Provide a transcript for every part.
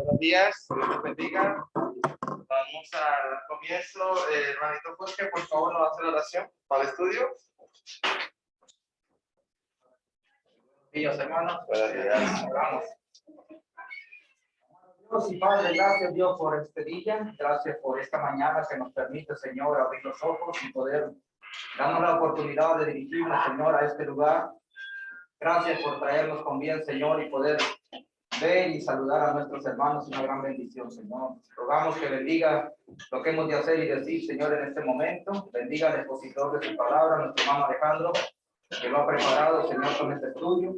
Buenos días, Dios los bendiga. Vamos a dar comienzo. Hermanito Jorge, por favor, nos hace la oración para el estudio. Dios, hermanos, Buenos días. oramos. Dios y Padre, gracias Dios por este día, gracias por esta mañana que nos permite, Señor, abrir los ojos y poder darnos la oportunidad de dirigirnos, Señor, a este lugar. Gracias por traernos con bien, Señor, y poder ver y saludar a nuestros hermanos, una gran bendición, Señor. Rogamos que bendiga lo que hemos de hacer y decir, Señor, en este momento. Bendiga al expositor de su palabra, nuestro hermano Alejandro, que lo ha preparado, Señor, con este estudio.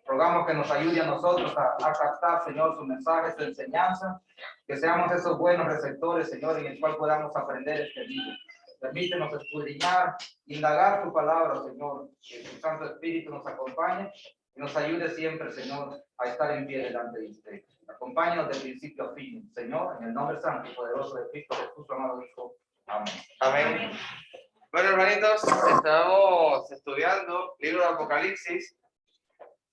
Rogamos que nos ayude a nosotros a captar, Señor, su mensaje, su enseñanza, que seamos esos buenos receptores, Señor, en el cual podamos aprender este día. Permítenos escudriñar, indagar tu palabra, Señor, que tu Santo Espíritu nos acompañe y nos ayude siempre, Señor, a estar en pie delante de usted. Acompáñanos de principio a fin, Señor, en el nombre santo y poderoso de Cristo Jesús, amado Hijo. Amén. Amén. Bueno, hermanitos, estamos estudiando el libro de Apocalipsis.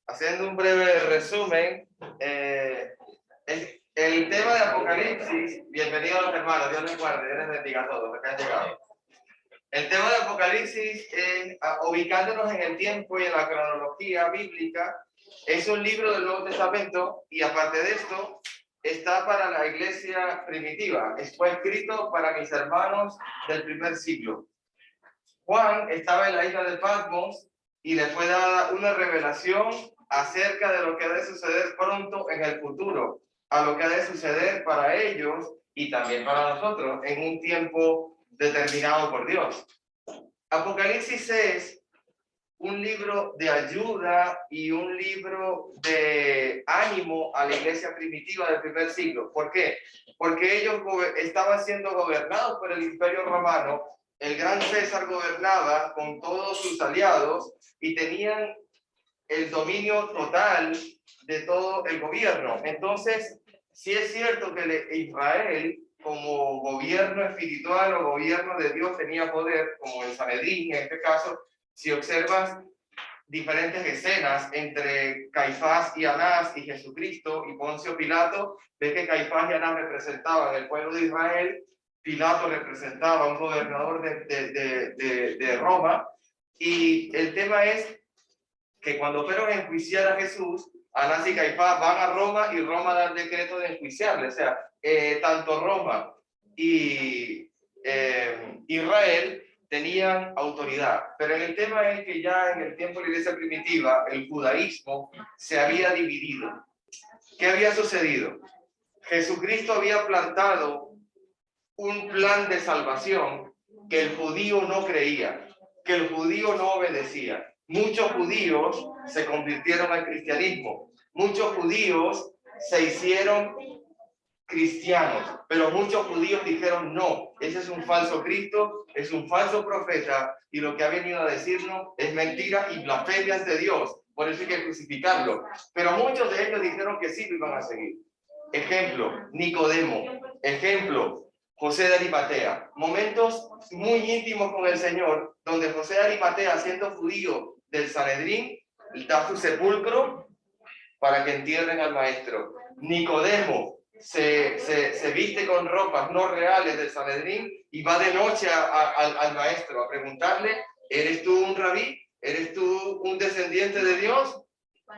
Haciendo un breve resumen, el tema de Apocalipsis, bienvenidos a los hermanos, Dios les guarde, Dios les bendiga a todos los que han llegado. El tema de Apocalipsis, ubicándonos en el tiempo y en la cronología bíblica, es un libro del Nuevo Testamento y aparte de esto, está para la iglesia primitiva. Fue escrito para mis hermanos del primer siglo. Juan estaba en la isla de Patmos y le fue dada una revelación acerca de lo que ha de suceder pronto en el futuro, a lo que ha de suceder para ellos y también para nosotros en un tiempo determinado por Dios. Apocalipsis es un libro de ayuda y un libro de ánimo a la iglesia primitiva del primer siglo. ¿Por qué? Porque ellos estaban siendo gobernados por el Imperio Romano. El gran César gobernaba con todos sus aliados y tenían el dominio total de todo el gobierno. Entonces, sí es cierto que Israel, como gobierno espiritual o gobierno de Dios, tenía poder, como el Sanedrín en este caso. Si observas diferentes escenas entre Caifás y Anás y Jesucristo y Poncio Pilato, ves que Caifás y Anás representaban el pueblo de Israel, Pilato representaba a un gobernador de Roma, y el tema es que cuando fueron a enjuiciar a Jesús, Anás y Caifás van a Roma y Roma da el decreto de enjuiciarle. O sea, tanto Roma y Israel tenían autoridad. Pero el tema es que ya en el tiempo de la iglesia primitiva, el judaísmo se había dividido. ¿Qué había sucedido? Jesucristo había plantado un plan de salvación que el judío no creía, que el judío no obedecía. Muchos judíos se convirtieron al cristianismo. Muchos judíos se hicieron cristianos, pero muchos judíos dijeron no, ese es un falso Cristo, es un falso profeta y lo que ha venido a decirnos es mentira y blasfemia ante Dios, por eso hay que crucificarlo. Pero muchos de ellos dijeron que sí lo iban a seguir. Ejemplo, Nicodemo. Ejemplo, José de Arimatea. Momentos muy íntimos con el Señor, donde José de Arimatea, siendo judío del Sanedrín, da su sepulcro para que entierren al maestro. Nicodemo se viste con ropas no reales del Sanedrín y va de noche al maestro a preguntarle: ¿eres tú un rabí? ¿Eres tú un descendiente de Dios?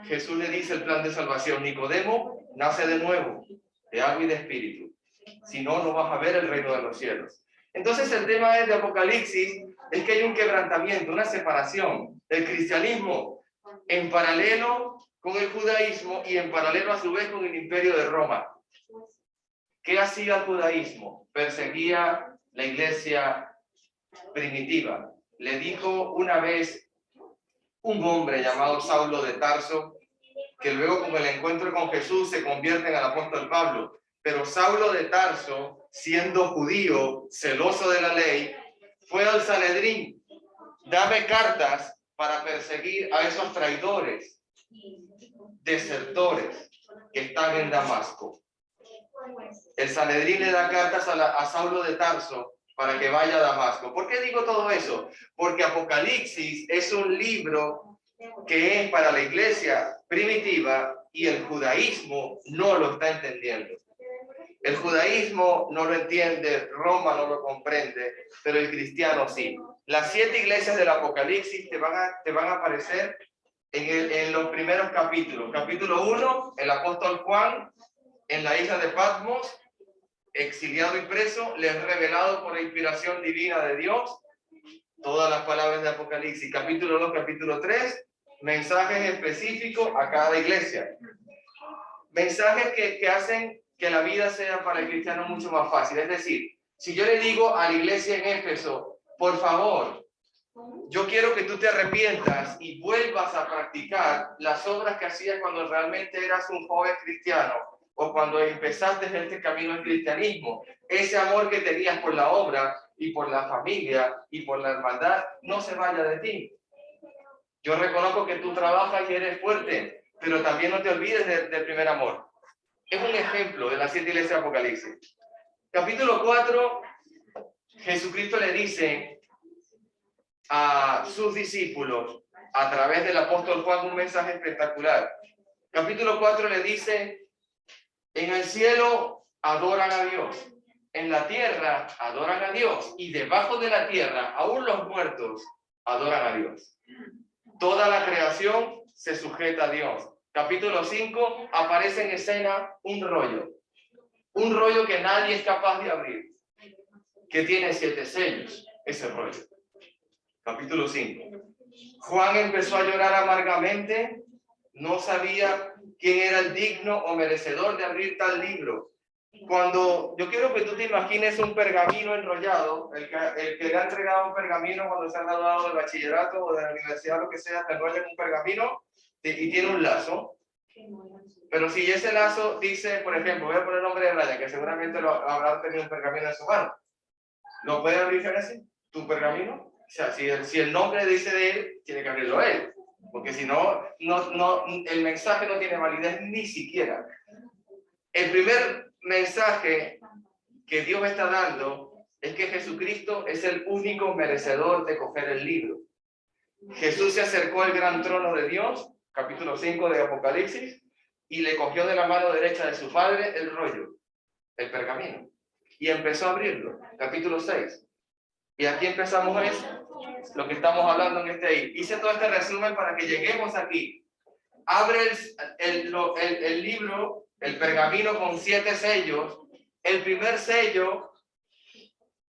Jesús le dice el plan de salvación: Nicodemo, nace de nuevo, de agua y de espíritu. Si no, no vas a ver el reino de los cielos. Entonces el tema de Apocalipsis es que hay un quebrantamiento, una separación del cristianismo en paralelo con el judaísmo y en paralelo a su vez con el imperio de Roma. ¿Qué hacía el judaísmo? Perseguía la iglesia primitiva. Le dijo una vez un hombre llamado Saulo de Tarso, que luego con el encuentro con Jesús se convierte en el apóstol Pablo. Pero Saulo de Tarso, siendo judío, celoso de la ley, fue al Sanedrín: dame cartas para perseguir a esos traidores, desertores que están en Damasco. El Sanedrín le da cartas a Saulo de Tarso para que vaya a Damasco. ¿Por qué digo todo eso? Porque Apocalipsis es un libro que es para la iglesia primitiva y el judaísmo no lo está entendiendo. El judaísmo no lo entiende, Roma no lo comprende, pero el cristiano sí. Las 7 iglesias del Apocalipsis te van a aparecer en los primeros capítulos. Capítulo 1, el apóstol Juan en la isla de Patmos, exiliado y preso, le es revelado por la inspiración divina de Dios todas las palabras de Apocalipsis. Capítulo 2, capítulo 3, mensajes específicos a cada iglesia. Mensajes que hacen que la vida sea para el cristiano mucho más fácil. Es decir, si yo le digo a la iglesia en Éfeso, por favor, yo quiero que tú te arrepientas y vuelvas a practicar las obras que hacías cuando realmente eras un joven cristiano o cuando empezaste este camino del cristianismo. Ese amor que tenías por la obra y por la familia y por la hermandad no se vaya de ti. Yo reconozco que tú trabajas y eres fuerte, pero también no te olvides del primer amor. Es un ejemplo de las 7 iglesias de Apocalipsis. Capítulo 4, Jesucristo le dice a sus discípulos, a través del apóstol Juan, un mensaje espectacular. Capítulo 4 le dice, en el cielo adoran a Dios, en la tierra adoran a Dios, y debajo de la tierra, aún los muertos adoran a Dios. Toda la creación se sujeta a Dios. Capítulo 5, aparece en escena un rollo que nadie es capaz de abrir, que tiene 7 sellos, ese rollo. Capítulo 5. Juan empezó a llorar amargamente, no sabía quién era el digno o merecedor de abrir tal libro. Cuando yo quiero que tú te imagines un pergamino enrollado, el que le ha entregado un pergamino cuando se ha graduado del bachillerato o de la universidad, lo que sea, te enrolla en un pergamino y tiene un lazo. Pero si ese lazo dice, por ejemplo, voy a poner el nombre de Ryan, que seguramente lo habrá tenido un pergamino en su mano. ¿Lo puede abrir así? ¿Tu pergamino? O sea, si el nombre dice de él, tiene que abrirlo él. Porque si no, el mensaje no tiene validez ni siquiera. El primer mensaje que Dios me está dando es que Jesucristo es el único merecedor de coger el libro. Jesús se acercó al gran trono de Dios, capítulo 5 de Apocalipsis, y le cogió de la mano derecha de su padre el rollo, el pergamino, y empezó a abrirlo, capítulo 6. Y aquí empezamos lo que estamos hablando en este ahí. Hice todo este resumen para que lleguemos aquí. Abre el libro, el pergamino con 7 sellos. El primer sello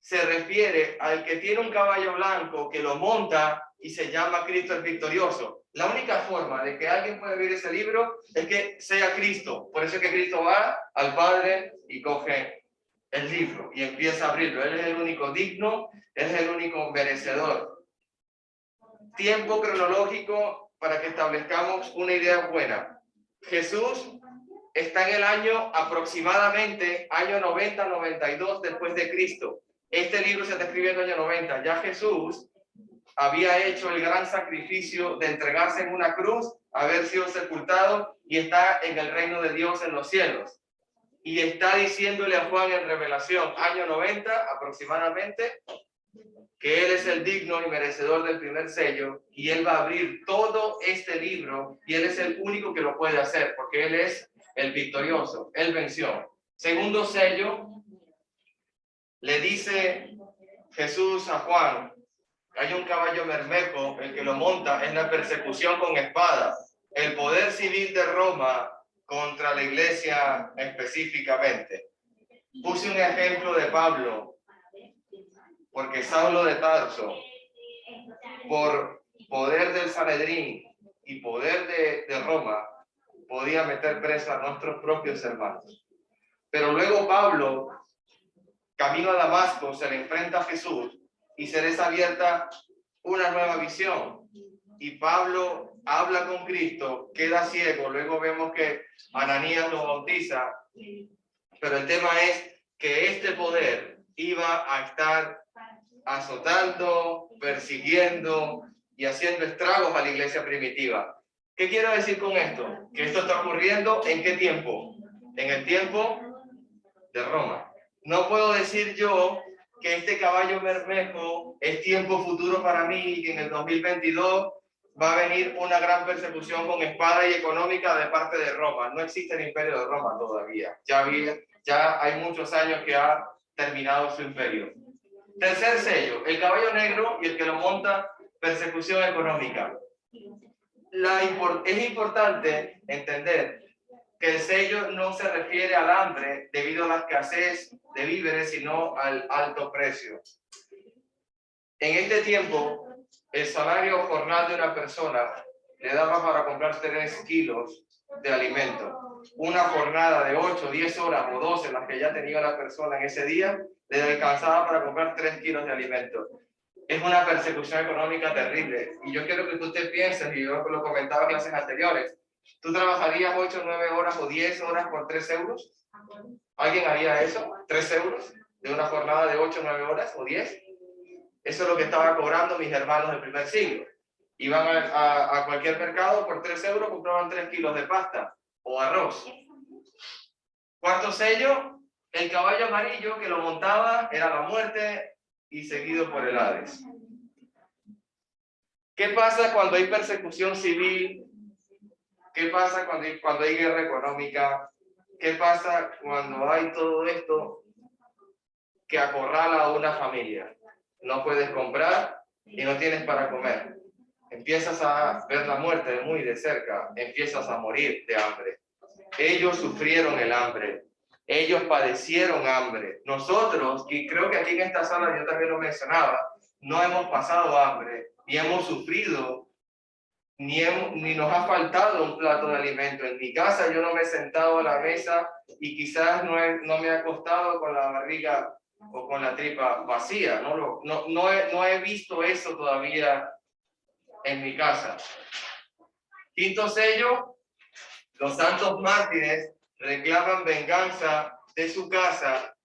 se refiere al que tiene un caballo blanco que lo monta y se llama Cristo el victorioso. La única forma de que alguien pueda abrir ese libro es que sea Cristo. Por eso es que Cristo va al Padre y coge el libro y empieza a abrirlo. Él es el único digno, Él es el único merecedor. Tiempo cronológico para que establezcamos una idea buena. Jesús está en el año aproximadamente, año 90-92 después de Cristo. Este libro se está escribiendo en el año 90. Ya Jesús había hecho el gran sacrificio de entregarse en una cruz, haber sido sepultado y está en el reino de Dios en los cielos. Y está diciéndole a Juan en Revelación, año 90 aproximadamente, que él es el digno y merecedor del primer sello y él va a abrir todo este libro y él es el único que lo puede hacer porque él es el victorioso, él venció. Segundo sello, le dice Jesús a Juan, hay un caballo bermejo, el que lo monta es la persecución con espada, el poder civil de Roma contra la iglesia específicamente. Puse un ejemplo de Pablo, porque Saulo de Tarso, por poder del Sanedrín y poder de Roma, podía meter preso a nuestros propios hermanos. Pero luego Pablo, camino a Damasco, se le enfrenta a Jesús y se les abierta una nueva visión. Y Pablo habla con Cristo, queda ciego, luego vemos que Ananías lo bautiza, pero el tema es que este poder iba a estar azotando, persiguiendo y haciendo estragos a la iglesia primitiva. ¿Qué quiero decir con esto? Que esto está ocurriendo ¿en qué tiempo? En el tiempo de Roma. No puedo decir yo que este caballo bermejo es tiempo futuro para mí y que en el 2022 va a venir una gran persecución con espada y económica de parte de Roma. No existe el imperio de Roma todavía. Ya Ya hay muchos años que ha terminado su imperio. Tercer sello, el caballo negro y el que lo monta, persecución económica. Es importante entender que el sello no se refiere al hambre debido a la escasez de víveres, sino al alto precio. En este tiempo, el salario jornal de una persona le daba para comprar 3 kilos de alimento. Una jornada de 8, 10 horas o 12, las que ya tenía la persona en ese día, le alcanzaba para comprar 3 kilos de alimento. Es una persecución económica terrible. Y yo quiero que usted piense, y yo lo comentaba en clases anteriores, ¿tú trabajarías 8, 9 horas o 10 horas por 3 euros? ¿Alguien haría eso? ¿3 euros de una jornada de 8, 9 horas o 10? Eso es lo que estaban cobrando mis hermanos del primer siglo. Iban a cualquier mercado, por 3 euros compraban 3 kilos de pasta o arroz. Cuarto sello, el caballo amarillo que lo montaba era la muerte y seguido por el Hades. ¿Qué pasa cuando hay persecución civil? ¿Qué pasa cuando hay guerra económica? ¿Qué pasa cuando hay todo esto que acorrala a una familia? No puedes comprar y no tienes para comer. Empiezas a ver la muerte muy de cerca, empiezas a morir de hambre. Ellos sufrieron el hambre, ellos padecieron hambre. Nosotros, y creo que aquí en esta sala yo también lo mencionaba, no hemos pasado hambre, ni hemos sufrido, ni nos ha faltado un plato de alimento. En mi casa yo no me he sentado a la mesa y quizás no me he acostado con la barriga o con la tripa vacía. No he visto eso todavía en mi casa. Quinto sello, los santos mártires reclaman venganza de su casa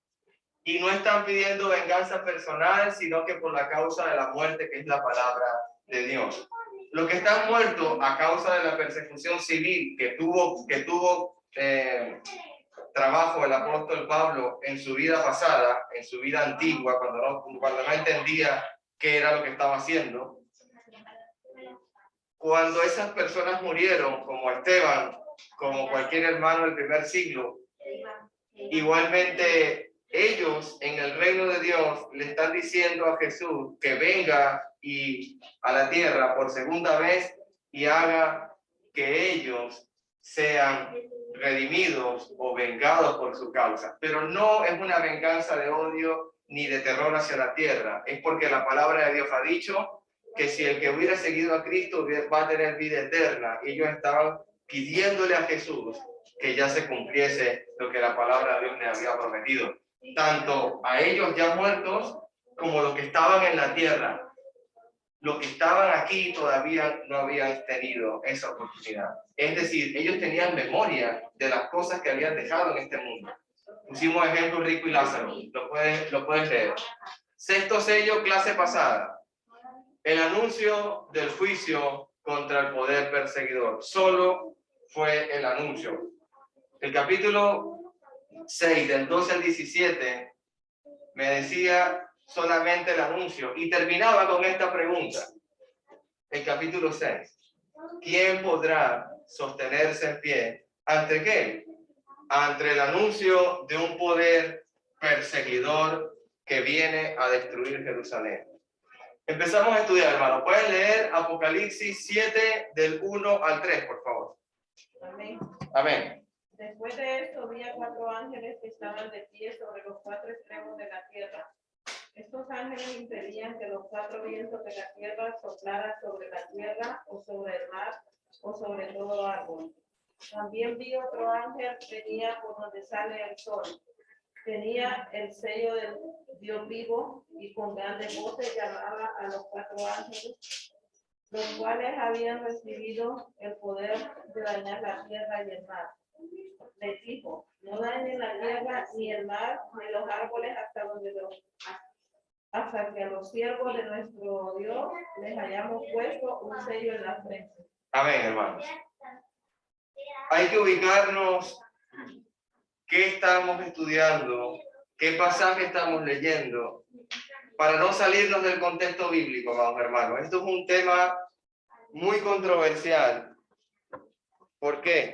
y no están pidiendo venganza personal, sino que por la causa de la muerte, que es la palabra de Dios. Los que están muertos a causa de la persecución civil que tuvo trabajo el apóstol Pablo en su vida pasada, en su vida antigua, cuando no entendía qué era lo que estaba haciendo. Cuando esas personas murieron, como Esteban, como cualquier hermano del primer siglo, igualmente ellos en el reino de Dios le están diciendo a Jesús que venga a la tierra por segunda vez y haga que ellos sean redimidos o vengados por su causa. Pero no es una venganza de odio ni de terror hacia la tierra, es porque la palabra de Dios ha dicho que si el que hubiera seguido a Cristo va a tener vida eterna. Ellos estaban pidiéndole a Jesús que ya se cumpliese lo que la palabra de Dios les había prometido, tanto a ellos ya muertos como los que estaban en la tierra. Los que estaban aquí todavía no habían tenido esa oportunidad. Es decir, ellos tenían memoria de las cosas que habían dejado en este mundo. Pusimos ejemplo Rico y Lázaro, lo puedes leer. Sexto sello, clase pasada. El anuncio del juicio contra el poder perseguidor. Solo fue el anuncio. El capítulo 6, del 12 al 17, me decía solamente el anuncio y terminaba con esta pregunta. El capítulo 6. ¿Quién podrá sostenerse en pie? ¿Ante qué? Ante el anuncio de un poder perseguidor que viene a destruir Jerusalén. Empezamos a estudiar, hermano. ¿Pueden leer Apocalipsis 7 del 1 al 3, por favor? Amén. Amén. Después de esto vi a 4 ángeles que estaban de pie sobre los 4 extremos de la tierra. Estos ángeles impedían que los 4 vientos de la tierra soplaran sobre la tierra o sobre el mar o sobre todo árbol. También vi otro ángel que venía por donde sale el sol. Tenía el sello del Dios vivo y con grandes voces llamaba a los 4 ángeles, los cuales habían recibido el poder de dañar la tierra y el mar. Les dijo, no dañen la tierra ni el mar ni los árboles hasta que a los siervos de nuestro Dios les hayamos puesto un sello en la frente. Amén, hermanos. Hay que ubicarnos. ¿Qué estamos estudiando? ¿Qué pasaje estamos leyendo? Para no salirnos del contexto bíblico, vamos, hermanos. Esto es un tema muy controversial. ¿Por qué?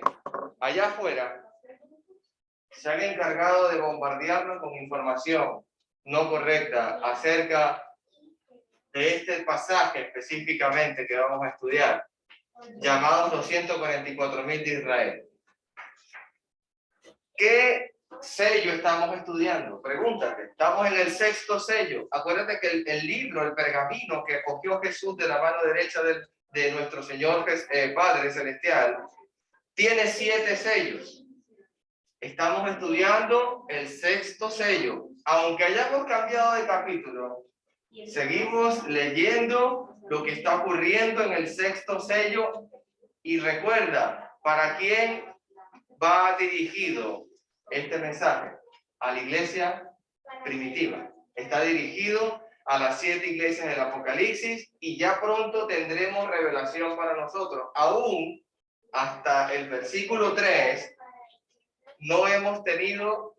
Allá afuera se han encargado de bombardearnos con información no correcta acerca de este pasaje específicamente que vamos a estudiar, llamados los 144.000 de Israel. ¿Qué sello estamos estudiando? Pregúntate. Estamos en el 6º sello. Acuérdate que el libro, el pergamino que cogió Jesús de la mano derecha de nuestro Señor Padre Celestial, tiene 7 sellos. Estamos estudiando el 6º sello. Aunque hayamos cambiado de capítulo, seguimos leyendo lo que está ocurriendo en el 6º sello. Y recuerda, ¿para quién va dirigido este mensaje? A la iglesia primitiva. Está dirigido a las 7 iglesias del Apocalipsis y ya pronto tendremos revelación para nosotros. Aún hasta el versículo 3 no hemos tenido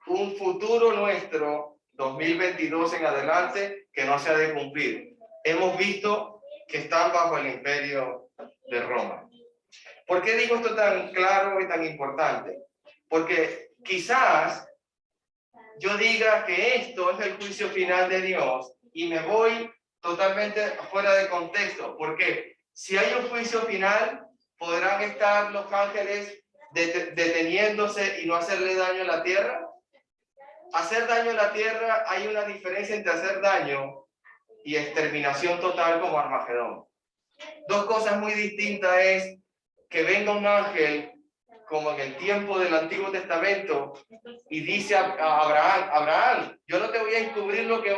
un futuro nuestro 2022 en adelante que no se ha de cumplir. Hemos visto que están bajo el imperio de Roma. ¿Por qué digo esto tan claro y tan importante? Porque quizás yo diga que esto es el juicio final de Dios y me voy totalmente fuera de contexto. Porque si hay un juicio final, ¿podrán estar los ángeles deteniéndose y no hacerle daño a la tierra? Hacer daño a la tierra, hay una diferencia entre hacer daño y exterminación total como Armagedón. Dos cosas muy distintas es que venga un ángel como en el tiempo del Antiguo Testamento y dice a Abraham, Abraham, yo no te voy a encubrir lo que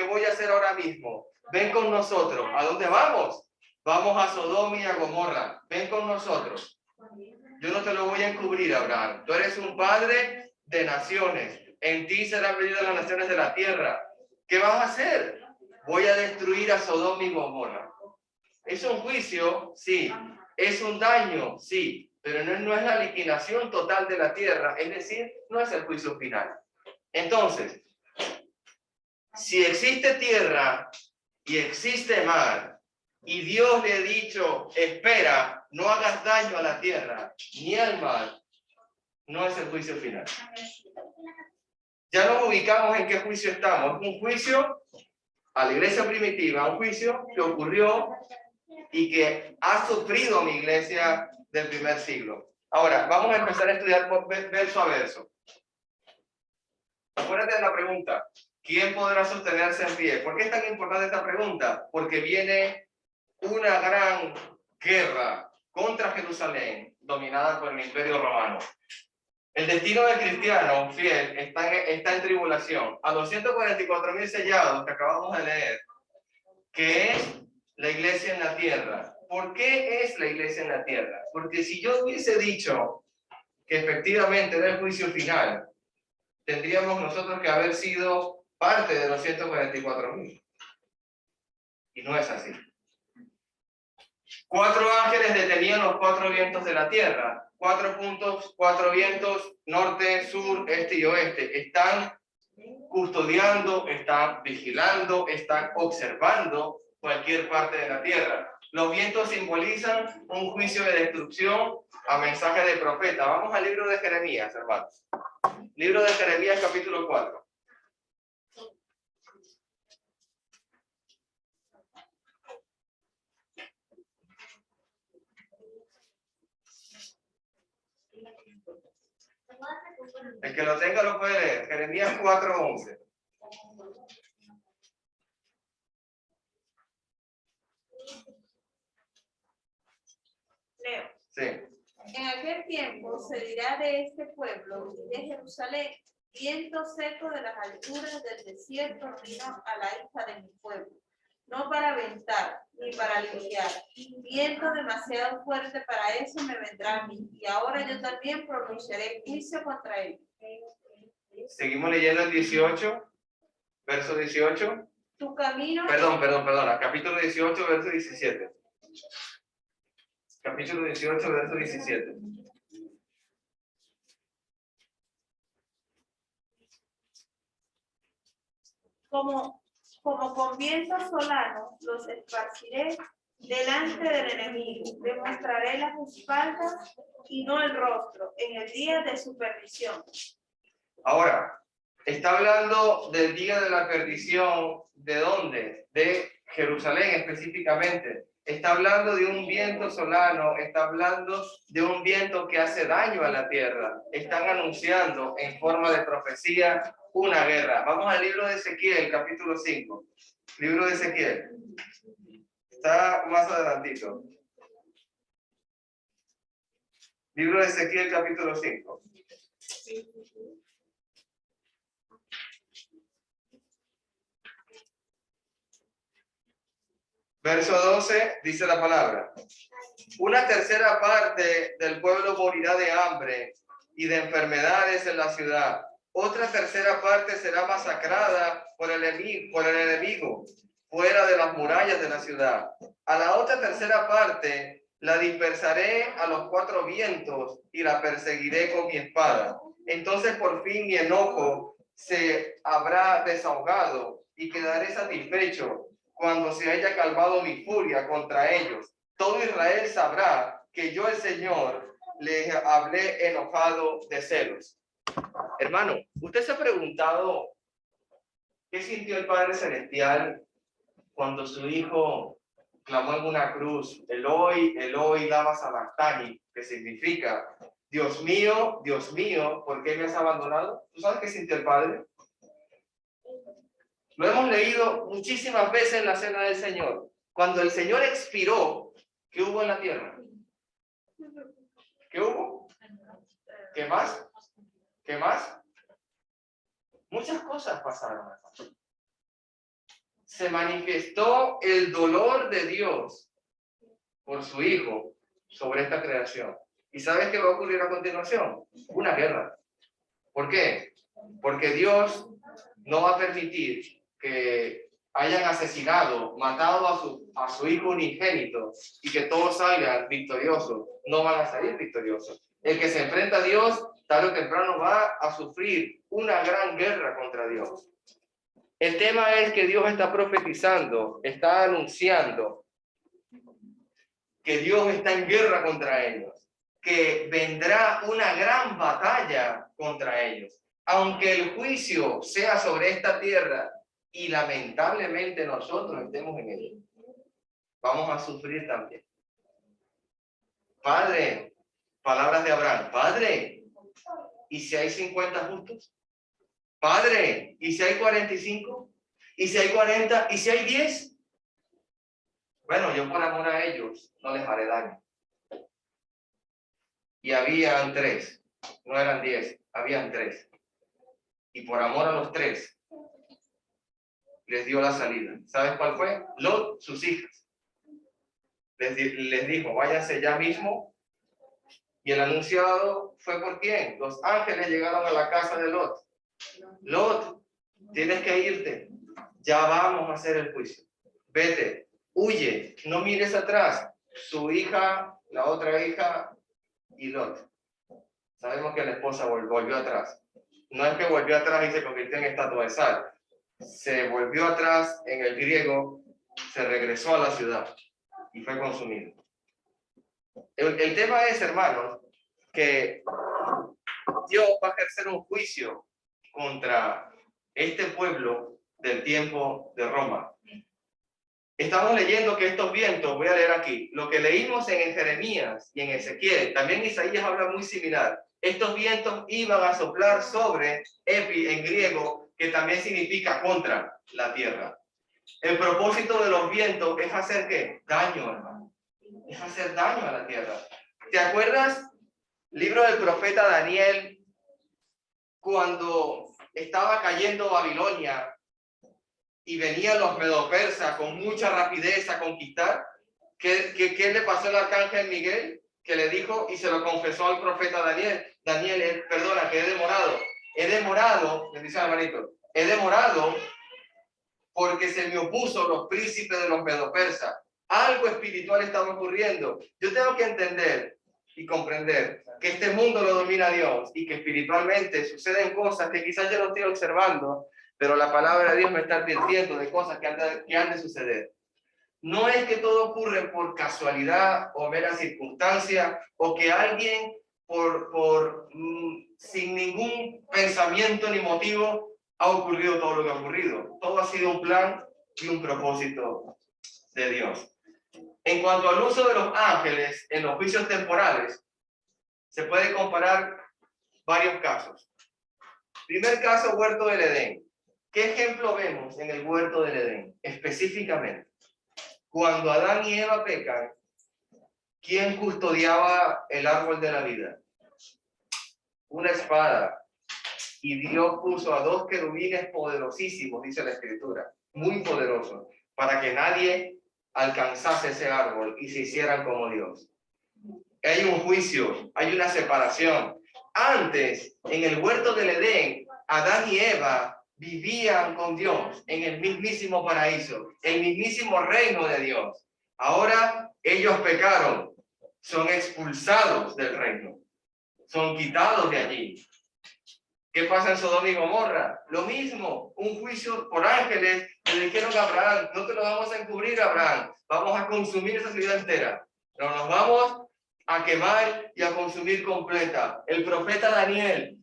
voy a hacer ahora mismo. Ven con nosotros. ¿A dónde vamos? Vamos a Sodoma y a Gomorra. Ven con nosotros. Yo no te lo voy a encubrir, Abraham. Tú eres un padre de naciones. En ti serán medidas las naciones de la tierra. ¿Qué vas a hacer? Voy a destruir a Sodoma y Gomorra. ¿Es un juicio? Sí. ¿Es un daño? Sí. Pero no es la liquidación total de la tierra. Es decir, no es el juicio final. Entonces, si existe tierra y existe mar, y Dios le ha dicho, espera, no hagas daño a la tierra ni al mar, no es el juicio final. Ya nos ubicamos en qué juicio estamos. Un juicio a la iglesia primitiva, un juicio que ocurrió y que ha sufrido mi iglesia del primer siglo. Ahora, vamos a empezar a estudiar verso a verso. Acuérdate de la pregunta, ¿quién podrá sostenerse en pie? ¿Por qué es tan importante esta pregunta? Porque viene una gran guerra contra Jerusalén, dominada por el Imperio Romano. El destino del cristiano fiel está en tribulación. A los 144.000 sellados que acabamos de leer, que es la iglesia en la tierra. ¿Por qué es la iglesia en la tierra? Porque si yo hubiese dicho que efectivamente era el juicio final, tendríamos nosotros que haber sido parte de los 144.000. Y no es así. 4 ángeles detenían los 4 vientos de la tierra. 4 puntos, 4 vientos, norte, sur, este y oeste. Están custodiando, están vigilando, están observando cualquier parte de la tierra. Los vientos simbolizan un juicio de destrucción a mensaje de profeta. Vamos al libro de Jeremías, hermanos. Libro de Jeremías, capítulo 4. El que lo tenga lo puede leer. Jeremías 4:11. Leo. Sí. En aquel tiempo se dirá de este pueblo y de Jerusalén, viento seco de las alturas del desierto vino a la hija de mi pueblo, no para aventar ni para limpiar, viento demasiado fuerte para eso me vendrá a mí, y ahora yo también pronunciaré juicio contra él. Seguimos leyendo el 18, verso 18. Tu camino. Perdona. Capítulo 18, verso 17. Capítulo 18, verso 17. Como con viento solano los esparciré delante del enemigo, le mostraré las espaldas y no el rostro en el día de su perdición. Ahora, está hablando del día de la perdición, ¿de dónde? De Jerusalén específicamente. Está hablando de un viento solano, está hablando de un viento que hace daño a la tierra. Están anunciando en forma de profecía una guerra. Vamos al libro de Ezequiel, capítulo 5. Libro de Ezequiel. Está más adelantito. Libro de Ezequiel, capítulo 5. Verso 12 dice la palabra: una tercera parte del pueblo morirá de hambre y de enfermedades en la ciudad. Otra tercera parte será masacrada por el enemigo fuera de las murallas de la ciudad. A la otra tercera parte la dispersaré a los cuatro vientos y la perseguiré con mi espada. Entonces por fin mi enojo se habrá desahogado y quedaré satisfecho cuando se haya calmado mi furia contra ellos. Todo Israel sabrá que yo, el Señor, les hablé enojado de celos. Hermano, ¿usted se ha preguntado qué sintió el Padre Celestial cuando su hijo clamó en una cruz, Eloi, Eloi, lama sabactani, que significa, Dios mío, ¿por qué me has abandonado? ¿Tú sabes qué sintió el Padre? Lo hemos leído muchísimas veces en la Cena del Señor. Cuando el Señor expiró, ¿qué hubo en la tierra? ¿Qué hubo? ¿Qué más? ¿Qué más? Muchas cosas pasaron. Se manifestó el dolor de Dios por su Hijo sobre esta creación. ¿Y sabes qué va a ocurrir a continuación? Una guerra. ¿Por qué? Porque Dios no va a permitir que hayan asesinado, matado a su hijo unigénito y que todos salgan victoriosos. No van a salir victoriosos. El que se enfrenta a Dios, tarde o temprano va a sufrir una gran guerra contra Dios. El tema es que Dios está profetizando, está anunciando que Dios está en guerra contra ellos, que vendrá una gran batalla contra ellos. Aunque el juicio sea sobre esta tierra y lamentablemente nosotros estemos en ella, vamos a sufrir también. Padre, palabras de Abraham, Padre, ¿y si hay 50 justos? Padre, ¿y si hay 45? ¿Y si hay 40? ¿Y si hay 10? Bueno, yo por amor a ellos no les haré daño. Y habían 3, no eran 10, habían 3. Y por amor a los 3, les dio la salida. ¿Sabes cuál fue? Lot, sus hijas. Les dijo, váyanse ya mismo. Y el anunciado fue por quién. Los ángeles llegaron a la casa de Lot. Lot, tienes que irte. Ya vamos a hacer el juicio. Vete, huye, no mires atrás. Su hija, la otra hija y Lot. Sabemos que la esposa volvió atrás. No es que volvió atrás y se convirtió en estatua de sal. Se volvió atrás en el griego, se regresó a la ciudad y fue consumido. El tema es, hermanos, que Dios va a ejercer un juicio contra este pueblo del tiempo de Roma. Estamos leyendo que estos vientos, voy a leer aquí, lo que leímos en Jeremías y en Ezequiel, también Isaías habla muy similar. Estos vientos iban a soplar sobre, epi en griego, que también significa contra la tierra. El propósito de los vientos es hacer ¿qué? Daño, hermano. Es hacer daño a la tierra. ¿Te acuerdas? Libro del profeta Daniel, cuando estaba cayendo Babilonia y venían los medo-persas con mucha rapidez a conquistar. ¿Qué le pasó al arcángel Miguel? Que le dijo y se lo confesó al profeta Daniel. Daniel, perdona, que he demorado, le dice al hermanito, he demorado porque se me opuso los príncipes de los medo-persas. Algo espiritual estaba ocurriendo. Yo tengo que entender y comprender que este mundo lo domina Dios y que espiritualmente suceden cosas que quizás yo no estoy observando, pero la palabra de Dios me está advirtiendo de cosas que han de suceder. No es que todo ocurre por casualidad o mera circunstancia o que alguien sin ningún pensamiento ni motivo, ha ocurrido todo lo que ha ocurrido. Todo ha sido un plan y un propósito de Dios. En cuanto al uso de los ángeles en los juicios temporales, se puede comparar varios casos. Primer caso, huerto del Edén. ¿Qué ejemplo vemos en el huerto del Edén? Específicamente, cuando Adán y Eva pecan, ¿quién custodiaba el árbol de la vida? Una espada. Y Dios puso a 2 querubines poderosísimos, dice la Escritura, muy poderosos, para que nadie alcanzase ese árbol y se hicieran como Dios. Hay un juicio, hay una separación. Antes, en el huerto del Edén, Adán y Eva vivían con Dios en el mismísimo paraíso, el mismísimo reino de Dios. Ahora ellos pecaron, son expulsados del reino, son quitados de allí. ¿Qué pasa en Sodoma y Gomorra? Lo mismo, un juicio por ángeles. Le dijeron a Abraham, no te lo vamos a encubrir, Abraham, vamos a consumir esa ciudad entera, pero nos vamos a quemar y a consumir completa. El profeta Daniel,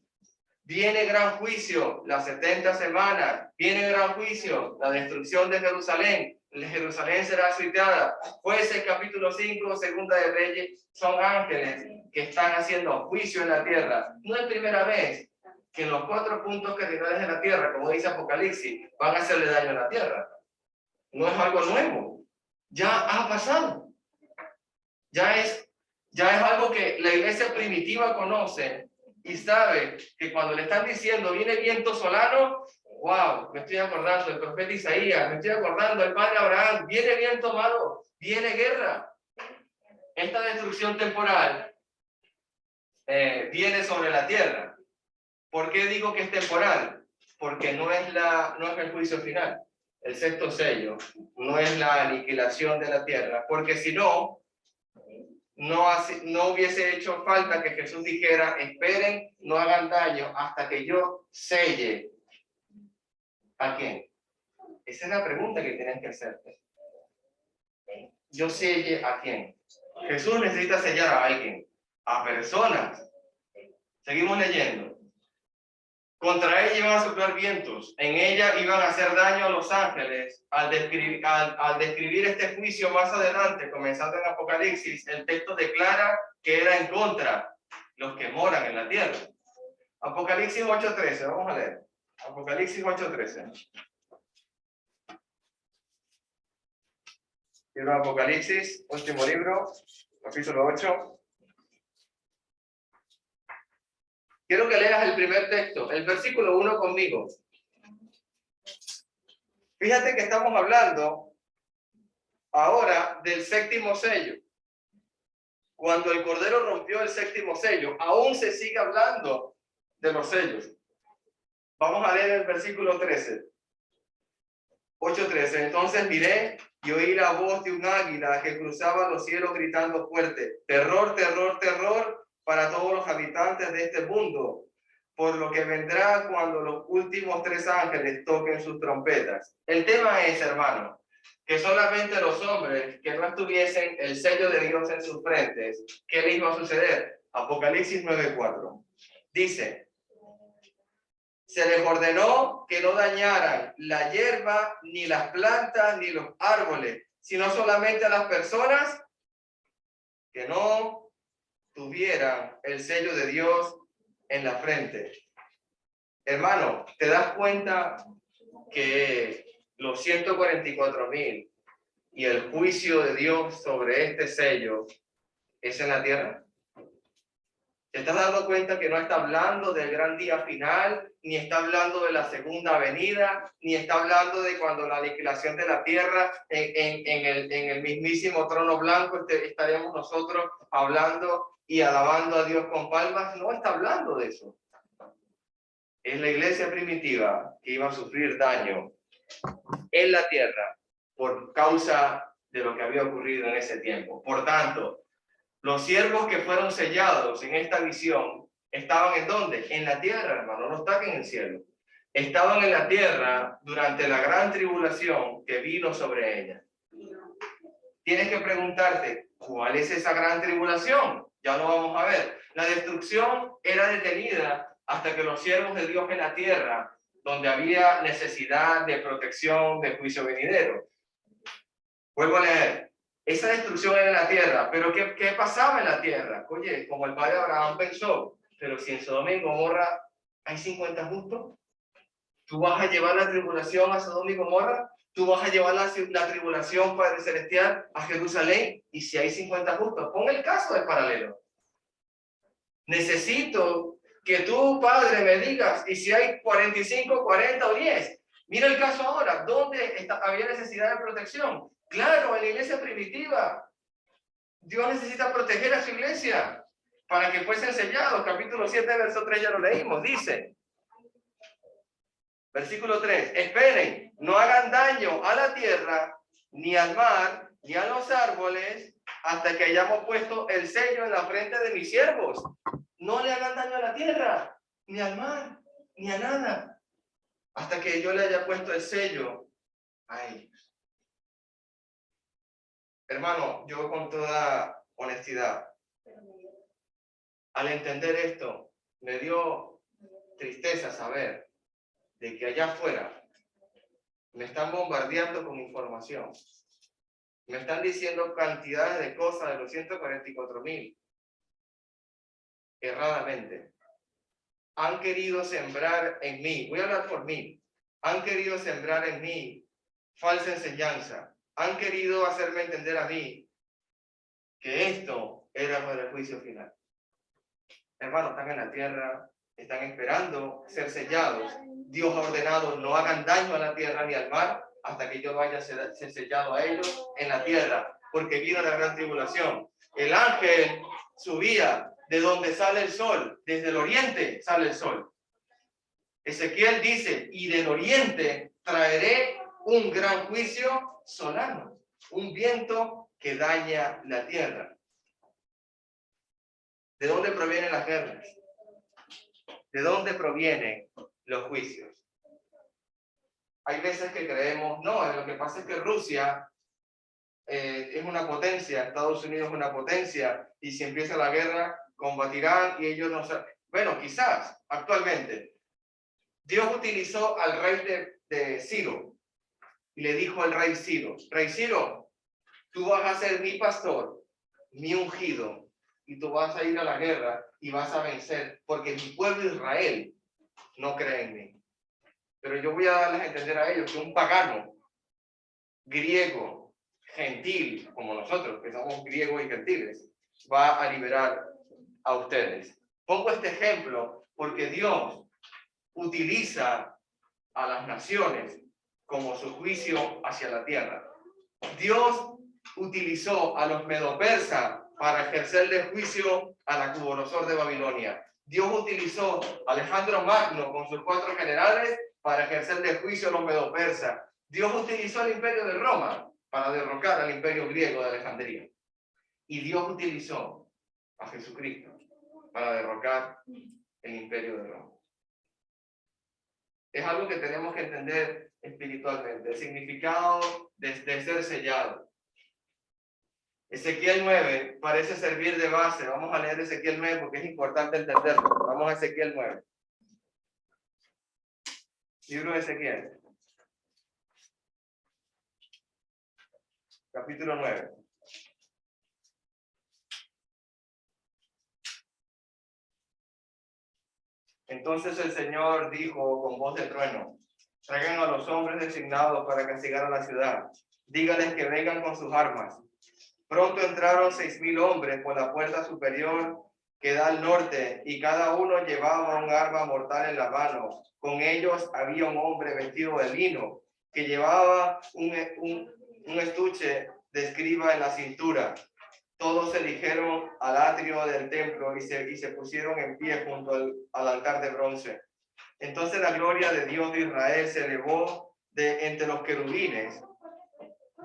viene gran juicio, las 70 semanas, viene gran juicio, la destrucción de Jerusalén. Jerusalén será sitiada. Jueces capítulo 5, segunda de Reyes, son ángeles que están haciendo juicio en la tierra. No es primera vez que en los 4 puntos cardinales de la tierra, como dice Apocalipsis, van a hacerle daño a la tierra. No es algo nuevo, ya ha pasado. Ya es algo que la iglesia primitiva conoce y sabe que cuando le están diciendo viene viento solano, wow, me estoy acordando del profeta Isaías, me estoy acordando del padre Abraham, viene viento malo, viene guerra. Esta destrucción temporal viene sobre la tierra. ¿Por qué digo que es temporal? Porque no es el juicio final, el 6º sello, no es la aniquilación de la tierra, porque si no hubiese hecho falta que Jesús dijera, esperen, no hagan daño hasta que yo selle. ¿A quién? Esa es la pregunta que tienes que hacerte. ¿Yo selle a quién? Jesús necesita sellar a alguien, a personas. Seguimos leyendo. Contra ella iban a soplar vientos, en ella iban a hacer daño a los ángeles. Al describir este juicio más adelante, comenzando en Apocalipsis, el texto declara que era en contra los que moran en la tierra. Apocalipsis 8:13, vamos a leer. Apocalipsis 8:13. Libro de Apocalipsis, último libro, capítulo 8. Quiero que leas el primer texto, el versículo 1 conmigo. Fíjate que estamos hablando ahora del 7º sello. Cuando el Cordero rompió el 7º sello, aún se sigue hablando de los sellos. Vamos a leer el versículo 13. 8:13. Entonces miré y oí la voz de un águila que cruzaba los cielos gritando fuerte: terror, terror, terror para todos los habitantes de este mundo, por lo que vendrá cuando los últimos 3 ángeles toquen sus trompetas. El tema es, hermano, que solamente los hombres que no estuviesen el sello de Dios en sus frentes, ¿qué les iba a suceder? Apocalipsis 9:4. Dice: se les ordenó que no dañaran la hierba, ni las plantas, ni los árboles, sino solamente a las personas que no tuvieran el sello de Dios en la frente. Hermano, ¿te das cuenta que los 144,000 y el juicio de Dios sobre este sello es en la tierra? ¿Te estás dando cuenta que no está hablando del gran día final, ni está hablando de la segunda venida, ni está hablando de cuando la aniquilación de la tierra en el mismísimo trono blanco estaremos nosotros hablando y alabando a Dios con palmas? No está hablando de eso. Es la iglesia primitiva que iba a sufrir daño en la tierra por causa de lo que había ocurrido en ese tiempo. Por tanto, los siervos que fueron sellados en esta visión estaban ¿en dónde? En la tierra, hermano, no están en el cielo. Estaban en la tierra durante la gran tribulación que vino sobre ella. Tienes que preguntarte, ¿cuál es esa gran tribulación? Ya lo vamos a ver. La destrucción era detenida hasta que los siervos de Dios en la tierra, donde había necesidad de protección del juicio venidero. Vuelvo a leer. Esa destrucción era en la tierra, pero ¿qué pasaba en la tierra? Oye, como el padre Abraham pensó, pero si en Sodoma y Gomorra hay 50 justos, ¿tú vas a llevar la tribulación a Sodoma y Gomorra? ¿Tú vas a llevar la tribulación, Padre Celestial, a Jerusalén? Y si hay 50 justos, pon el caso del paralelo. Necesito que tú, Padre, me digas, y si hay 45, 40 o 10. Mira el caso ahora, ¿dónde había necesidad de protección? Claro, en la iglesia primitiva. Dios necesita proteger a su iglesia para que fuesen sellados. Capítulo 7, verso 3, ya lo leímos. Dice, versículo 3, esperen, no hagan daño a la tierra, ni al mar, ni a los árboles, hasta que hayamos puesto el sello en la frente de mis siervos. No le hagan daño a la tierra, ni al mar, ni a nada, hasta que yo le haya puesto el sello a ellos. Hermano, yo con toda honestidad, al entender esto, me dio tristeza saber de que allá afuera me están bombardeando con información. Me están diciendo cantidades de cosas de los 144,000 erradamente. Han querido sembrar en mí, voy a hablar por mí, han querido sembrar en mí falsa enseñanza. Han querido hacerme entender a mí que esto era para el juicio final. Hermanos, están en la tierra, están esperando ser sellados. Dios ha ordenado, no hagan daño a la tierra ni al mar hasta que yo no haya sellado a ellos en la tierra, porque vino la gran tribulación. El ángel subía de donde sale el sol, desde el oriente sale el sol. Ezequiel dice, y del oriente traeré un gran juicio solano, un viento que daña la tierra. ¿De dónde provienen las guerras? ¿De dónde provienen los juicios? Hay veces que creemos, no, lo que pasa es que Rusia es una potencia, Estados Unidos es una potencia, y si empieza la guerra, combatirán y ellos no saben. Bueno, quizás, actualmente. Dios utilizó al rey de Ciro y le dijo al rey Ciro, tú vas a ser mi pastor, mi ungido, y tú vas a ir a la guerra y vas a vencer, porque mi pueblo Israel no cree en mí. Pero yo voy a darles a entender a ellos que un pagano, griego, gentil, como nosotros, que somos griegos y gentiles, va a liberar a ustedes. Pongo este ejemplo porque Dios utiliza a las naciones como su juicio hacia la tierra. Dios utilizó a los medo-persas para ejercerle juicio a Nabucodonosor de Babilonia. Dios utilizó a Alejandro Magno con sus 4 generales para ejercerle juicio a los medo-persas. Dios utilizó al imperio de Roma para derrocar al imperio griego de Alejandría. Y Dios utilizó a Jesucristo para derrocar el imperio de Roma. Es algo que tenemos que entender espiritualmente, el significado de ser sellado. Ezequiel 9 parece servir de base. Vamos a leer Ezequiel 9 porque es importante entenderlo. Vamos a Ezequiel 9. Libro de Ezequiel. Capítulo 9. Entonces el Señor dijo con voz de trueno, traigan a los hombres designados para castigar a la ciudad. Díganles que vengan con sus armas. Pronto entraron 6,000 hombres por la puerta superior que da al norte, y cada uno llevaba un arma mortal en la mano. Con ellos había un hombre vestido de lino, que llevaba un estuche de escriba en la cintura. Todos se dirigieron al atrio del templo y se pusieron en pie junto al altar de bronce. Entonces la gloria de Dios de Israel se elevó de entre los querubines,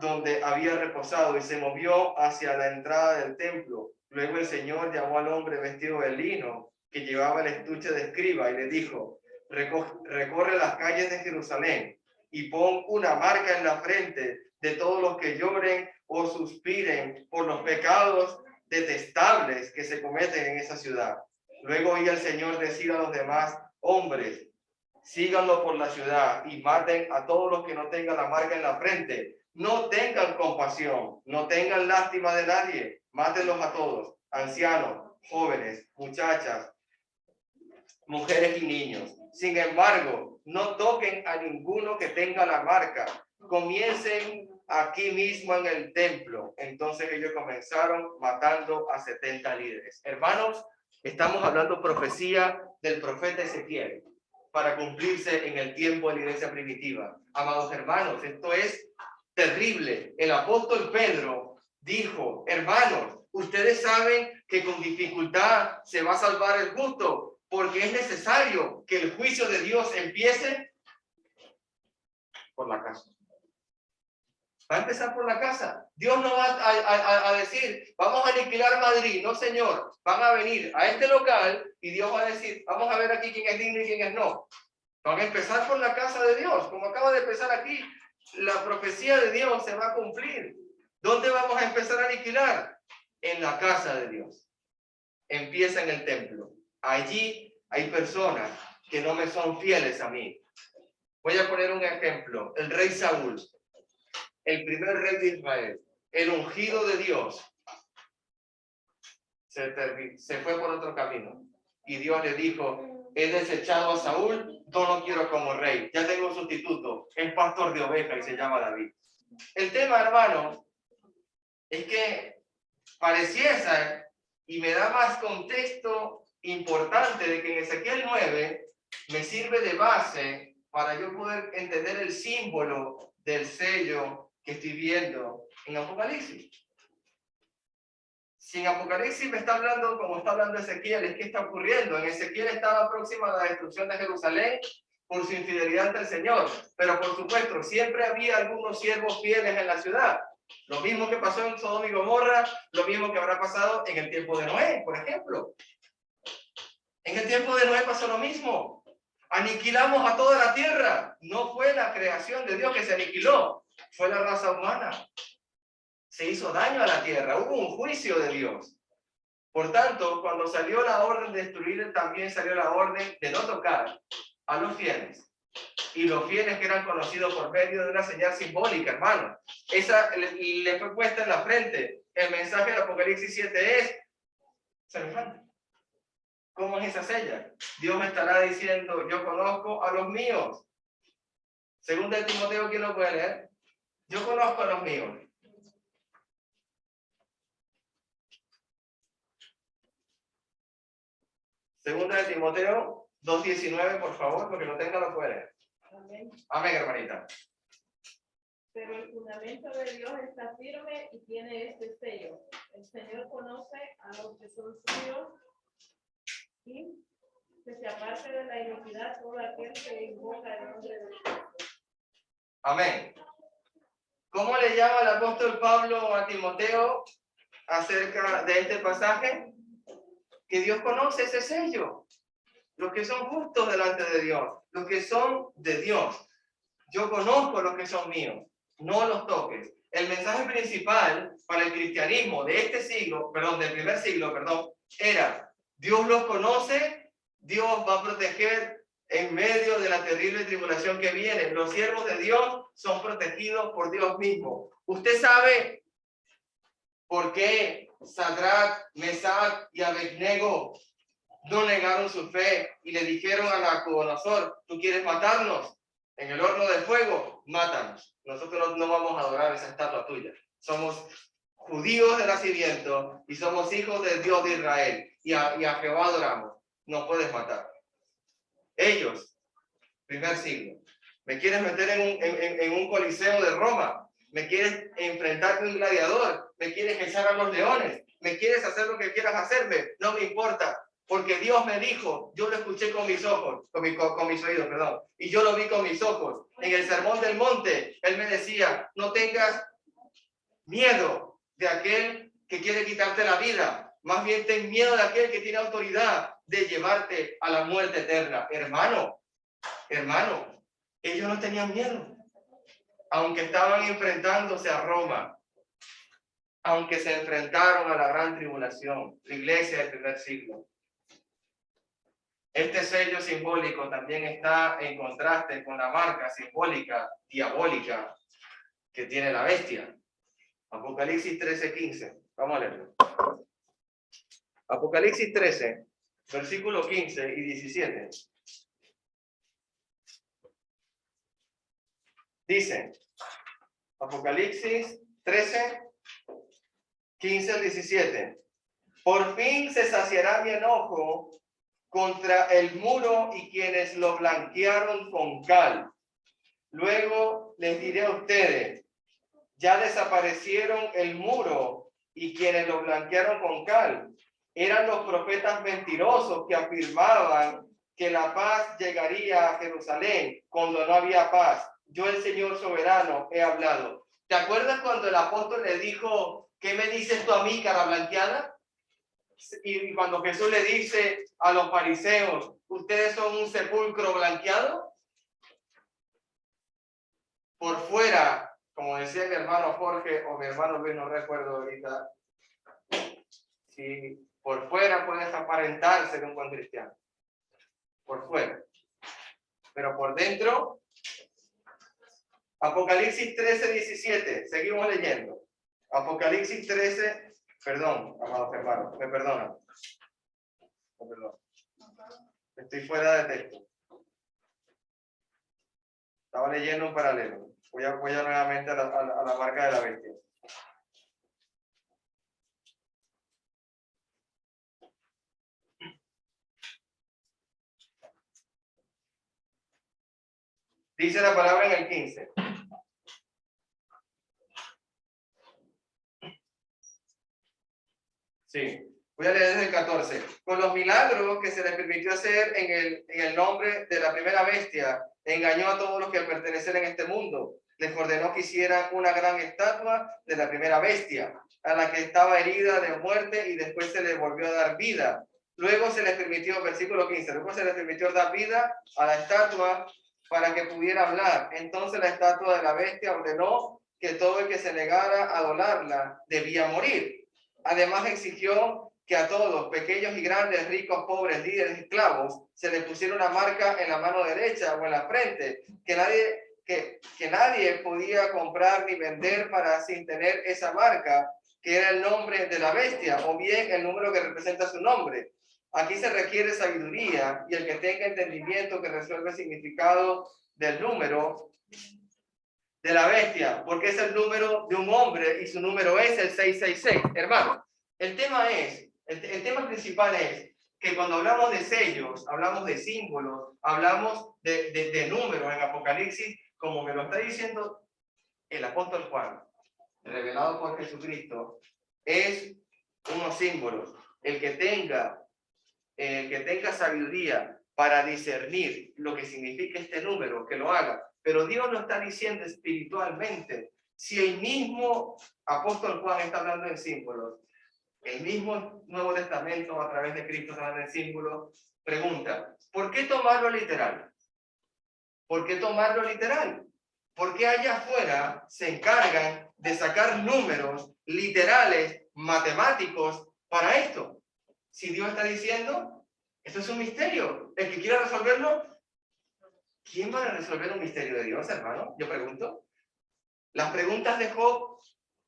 donde había reposado, y se movió hacia la entrada del templo. Luego el Señor llamó al hombre vestido de lino, que llevaba el estuche de escriba, y le dijo, recorre las calles de Jerusalén y pon una marca en la frente de todos los que lloren o suspiren por los pecados detestables que se cometen en esa ciudad. Luego oí al Señor decir a los demás hombres, síganlo por la ciudad y maten a todos los que no tengan la marca en la frente. No tengan compasión, no tengan lástima de nadie, mátenlos a todos, ancianos, jóvenes, muchachas, mujeres y niños. Sin embargo, no toquen a ninguno que tenga la marca. Comiencen aquí mismo en el templo. Entonces ellos comenzaron matando a 70 líderes. Hermanos, estamos hablando profecía del profeta Ezequiel para cumplirse en el tiempo de la iglesia primitiva. Amados hermanos, esto es terrible. El apóstol Pedro dijo, hermanos, ustedes saben que con dificultad se va a salvar el justo, porque es necesario que el juicio de Dios empiece por la casa. Va a empezar por la casa. Dios no va a decir, vamos a aniquilar Madrid. No, señor. Van a venir a este local y Dios va a decir, vamos a ver aquí quién es digno y quién es no. Van a empezar por la casa de Dios. Como acaba de empezar aquí, la profecía de Dios se va a cumplir. ¿Dónde vamos a empezar a aniquilar? En la casa de Dios. Empieza en el templo. Allí hay personas que no me son fieles a mí. Voy a poner un ejemplo. El rey Saúl, el primer rey de Israel, el ungido de Dios, se fue por otro camino. Y Dios le dijo, he desechado a Saúl, no lo quiero como rey. Ya tengo un sustituto, es pastor de ovejas y se llama David. El tema, hermano, es que pareciese, y me da más contexto importante de que en Ezequiel 9 me sirve de base para yo poder entender el símbolo del sello que estoy viendo en Apocalipsis. Si en Apocalipsis me está hablando como está hablando Ezequiel, es que está ocurriendo. En Ezequiel estaba próxima a la destrucción de Jerusalén por su infidelidad ante el Señor. Pero por supuesto, siempre había algunos siervos fieles en la ciudad. Lo mismo que pasó en Sodoma y Gomorra, lo mismo que habrá pasado en el tiempo de Noé, por ejemplo. En el tiempo de Noé pasó lo mismo. Aniquilamos a toda la tierra. No fue la creación de Dios que se aniquiló, fue la raza humana. Se hizo daño a la tierra, hubo un juicio de Dios. Por tanto, cuando salió la orden de destruir, también salió la orden de no tocar a los fieles. Y los fieles que eran conocidos por medio de una señal simbólica, hermano. Esa le fue puesta en la frente. El mensaje de Apocalipsis 7 es semejante. ¿Cómo es esa señal? Dios me estará diciendo, yo conozco a los míos. Según de Timoteo, ¿quién lo puede leer? Yo conozco a los míos. Segunda de Timoteo 2:19, por favor, porque no tenga lo puede leer. Amén. Amén, hermanita. Pero el fundamento de Dios está firme y tiene este sello. El Señor conoce a los que son suyos y que se aparte de la iniquidad todo aquel que invoca el nombre de Dios. Amén. ¿Cómo le llama el apóstol Pablo a Timoteo acerca de este pasaje? Que Dios conoce ese sello. Los que son justos delante de Dios, los que son de Dios. Yo conozco los que son míos, no los toques. El mensaje principal para el cristianismo de este siglo, del primer siglo, era: Dios los conoce, Dios va a proteger en medio de la terrible tribulación que viene. Los siervos de Dios son protegidos por Dios mismo. Usted sabe por qué Sadrach, Mesach y Abednego no negaron su fe y le dijeron a Nabucodonosor: ¿tú quieres matarnos? En el horno de fuego, mátanos. Nosotros no vamos a adorar esa estatua tuya. Somos judíos de nacimiento y somos hijos del Dios de Israel. Y a Jehová adoramos. No puedes matar. Ellos, primer siglo, me quieres meter en un coliseo de Roma. Me quieres enfrentar con un gladiador. Me quieres echar a los leones. Me quieres hacer lo que quieras hacerme. No me importa. Porque Dios me dijo, yo lo escuché con mis ojos, con mis oídos, y yo lo vi con mis ojos. En el Sermón del Monte, Él me decía, no tengas miedo de aquel que quiere quitarte la vida, más bien ten miedo de aquel que tiene autoridad de llevarte a la muerte eterna. Hermano, ellos no tenían miedo, aunque estaban enfrentándose a Roma. aunque se enfrentaron a la gran tribulación, la iglesia del primer siglo. Este sello simbólico también está en contraste con la marca simbólica diabólica que tiene la bestia. Apocalipsis 13:15. Vamos a leerlo. Apocalipsis 13, versículos 15 y 17. Dice, Apocalipsis 13, 15 al 17. Por fin se saciará mi enojo contra el muro y quienes lo blanquearon con cal. Luego les diré a ustedes, ya desaparecieron el muro y quienes lo blanquearon con cal. Eran los profetas mentirosos que afirmaban que la paz llegaría a Jerusalén cuando no había paz. Yo, el Señor soberano, he hablado. ¿Te acuerdas cuando el apóstol le dijo, ¿qué me dices tú a mí, cara blanqueada? Y cuando Jesús le dice a los fariseos, ¿ustedes son un sepulcro blanqueado? Por fuera, como decía mi hermano Jorge o mi hermano Luis, no recuerdo ahorita, si por fuera puedes aparentar ser un buen cristiano. Por fuera. Pero por dentro, Apocalipsis 13, 17. Seguimos leyendo. Apocalipsis 13, perdón, amados hermanos, me perdonan. Me perdonan. Estoy fuera de texto. Estaba leyendo un paralelo. Voy a nuevamente a la marca de la bestia. Dice la palabra en el 15. Sí, voy a leer desde el 14. Con los milagros que se les permitió hacer en el nombre de la primera bestia, engañó a todos los que pertenecen en este mundo. Les ordenó que hicieran una gran estatua de la primera bestia, a la que estaba herida de muerte y después se le volvió a dar vida. Luego se les permitió, versículo 15, luego se les permitió dar vida a la estatua para que pudiera hablar. Entonces la estatua de la bestia ordenó que todo el que se negara a adorarla debía morir. Además exigió que a todos, pequeños y grandes, ricos, pobres, líderes, esclavos, se les pusiera una marca en la mano derecha o en la frente, que nadie podía comprar ni vender sin tener esa marca, que era el nombre de la bestia, o bien el número que representa su nombre. Aquí se requiere sabiduría, y el que tenga entendimiento que resuelve el significado del número de la bestia, porque es el número de un hombre y su número es el 666. Hermano, el tema principal es que cuando hablamos de sellos, hablamos de símbolos, hablamos de números en Apocalipsis, como me lo está diciendo el apóstol Juan, revelado por Jesucristo, es unos símbolos. El que tenga sabiduría para discernir lo que significa este número, que lo haga. Pero Dios lo está diciendo espiritualmente. Si el mismo apóstol Juan está hablando en símbolos, el mismo Nuevo Testamento a través de Cristo está hablando en símbolos, pregunta, ¿por qué tomarlo literal? ¿Por qué tomarlo literal? ¿Por qué allá afuera se encargan de sacar números literales, matemáticos para esto? Si Dios está diciendo, esto es un misterio. El que quiera resolverlo, ¿quién va a resolver un misterio de Dios, hermano? Yo pregunto. Las preguntas de Job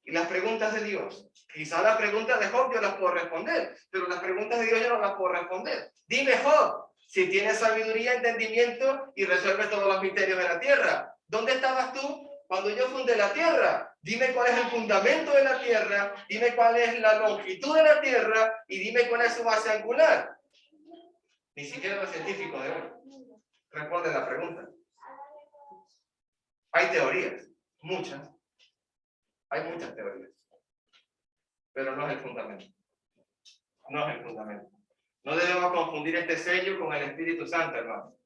y las preguntas de Dios. Quizá las preguntas de Job yo las puedo responder, pero las preguntas de Dios yo no las puedo responder. Dime, Job, si tienes sabiduría, entendimiento y resuelves todos los misterios de la tierra. ¿Dónde estabas tú cuando yo fundé la tierra? Dime cuál es el fundamento de la tierra, dime cuál es la longitud de la tierra y dime cuál es su base angular. Ni siquiera los científicos de hoy responden la pregunta. Hay teorías, muchas. Hay muchas teorías. Pero no es el fundamento. No es el fundamento. No debemos confundir este sello con el Espíritu Santo, hermano.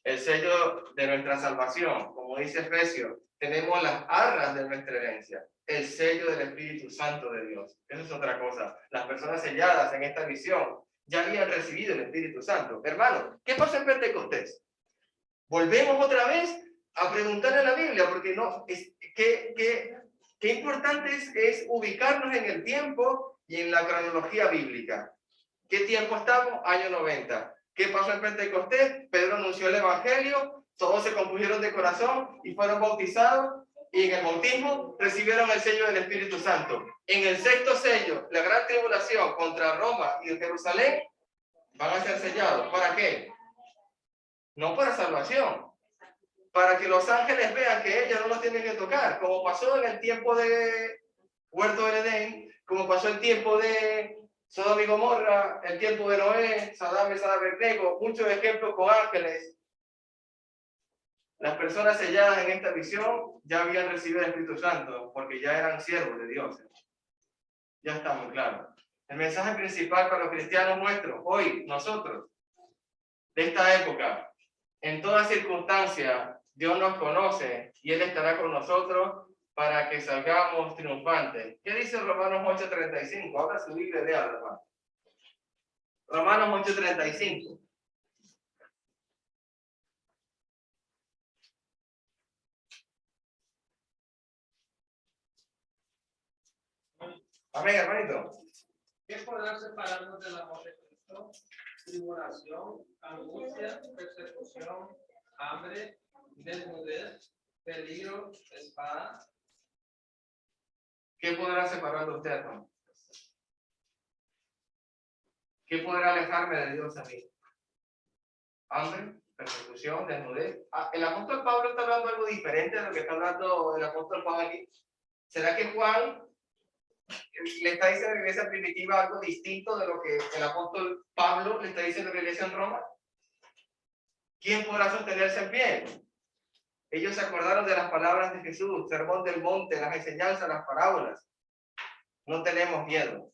El sello de nuestra salvación, como dice Efesios, tenemos las arras de nuestra herencia, el sello del Espíritu Santo de Dios. Eso es otra cosa. Las personas selladas en esta visión ya habían recibido el Espíritu Santo. Hermano, ¿qué pasó en Pentecostés? Volvemos otra vez a preguntarle a la Biblia, porque no, ¿qué Qué importante es ubicarnos en el tiempo y en la cronología bíblica. ¿Qué tiempo estamos? Año 90. ¿Qué pasó en Pentecostés? Pedro anunció el evangelio, todos se compusieron de corazón y fueron bautizados, y en el bautismo recibieron el sello del Espíritu Santo. En el sexto sello, la gran tribulación contra Roma y Jerusalén van a ser sellados. ¿Para qué? No para salvación, para que los ángeles vean que ellos no los tienen que tocar, como pasó en el tiempo de Huerto del Edén, como pasó el tiempo de Sodoma y Gomorra, el tiempo de Noé, Sadam, Mesad, Abednego, muchos ejemplos con ángeles. Las personas selladas en esta visión ya habían recibido el Espíritu Santo porque ya eran siervos de Dios. Ya está muy claro. El mensaje principal para los cristianos nuestros, hoy, nosotros, de esta época, en toda circunstancia, Dios nos conoce y Él estará con nosotros para que salgamos triunfantes. ¿Qué dice Romanos 8:35? Abra su Biblia y léalo, hermano. Romanos 8:35. Amén, hermanito. ¿Qué podrá separarnos del amor de Cristo? Tribulación, angustia, persecución, hambre, desnudez, peligro, espada. ¿Qué podrá separar de usted, hermano? ¿Qué podrá alejarme de Dios a mí? Hambre, persecución, desnudez. El apóstol Pablo está hablando algo diferente de lo que está hablando el apóstol Juan aquí. ¿Será que Juan le está diciendo a la iglesia primitiva algo distinto de lo que el apóstol Pablo le está diciendo a la iglesia en Roma? ¿Quién podrá sostenerse en pie? Ellos se acordaron de las palabras de Jesús, sermón del monte, las enseñanzas, las parábolas. No tenemos miedo,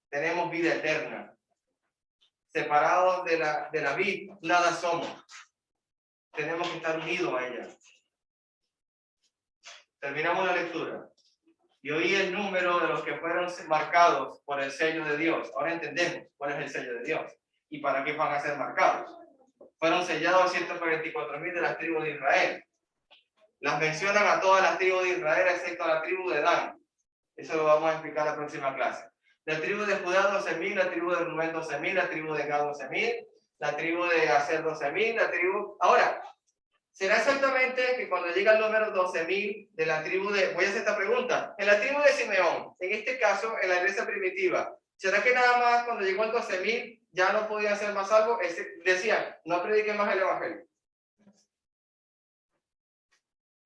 tenemos vida eterna. Separados de la vid, nada somos. Tenemos que estar unidos a ella. Terminamos la lectura. Y oí el número de los que fueron marcados por el sello de Dios. Ahora entendemos cuál es el sello de Dios y para qué van a ser marcados. Fueron sellados 144,000 de las tribus de Israel. Las mencionan a todas las tribus de Israel excepto a la tribu de Dan. Eso lo vamos a explicar en la próxima clase. La tribu de Judá 12,000, la tribu de Rubén 12,000, la tribu de Gad 12,000, la tribu de Aser 12,000, la tribu... Ahora, ¿será exactamente que cuando llega el número 12,000 de la tribu de... Voy a hacer esta pregunta. En la tribu de Simeón, en este caso, en la iglesia primitiva, ¿será que nada más cuando llegó el 12,000 ya no podían ser más salvos? Decían, no prediquen más el evangelio.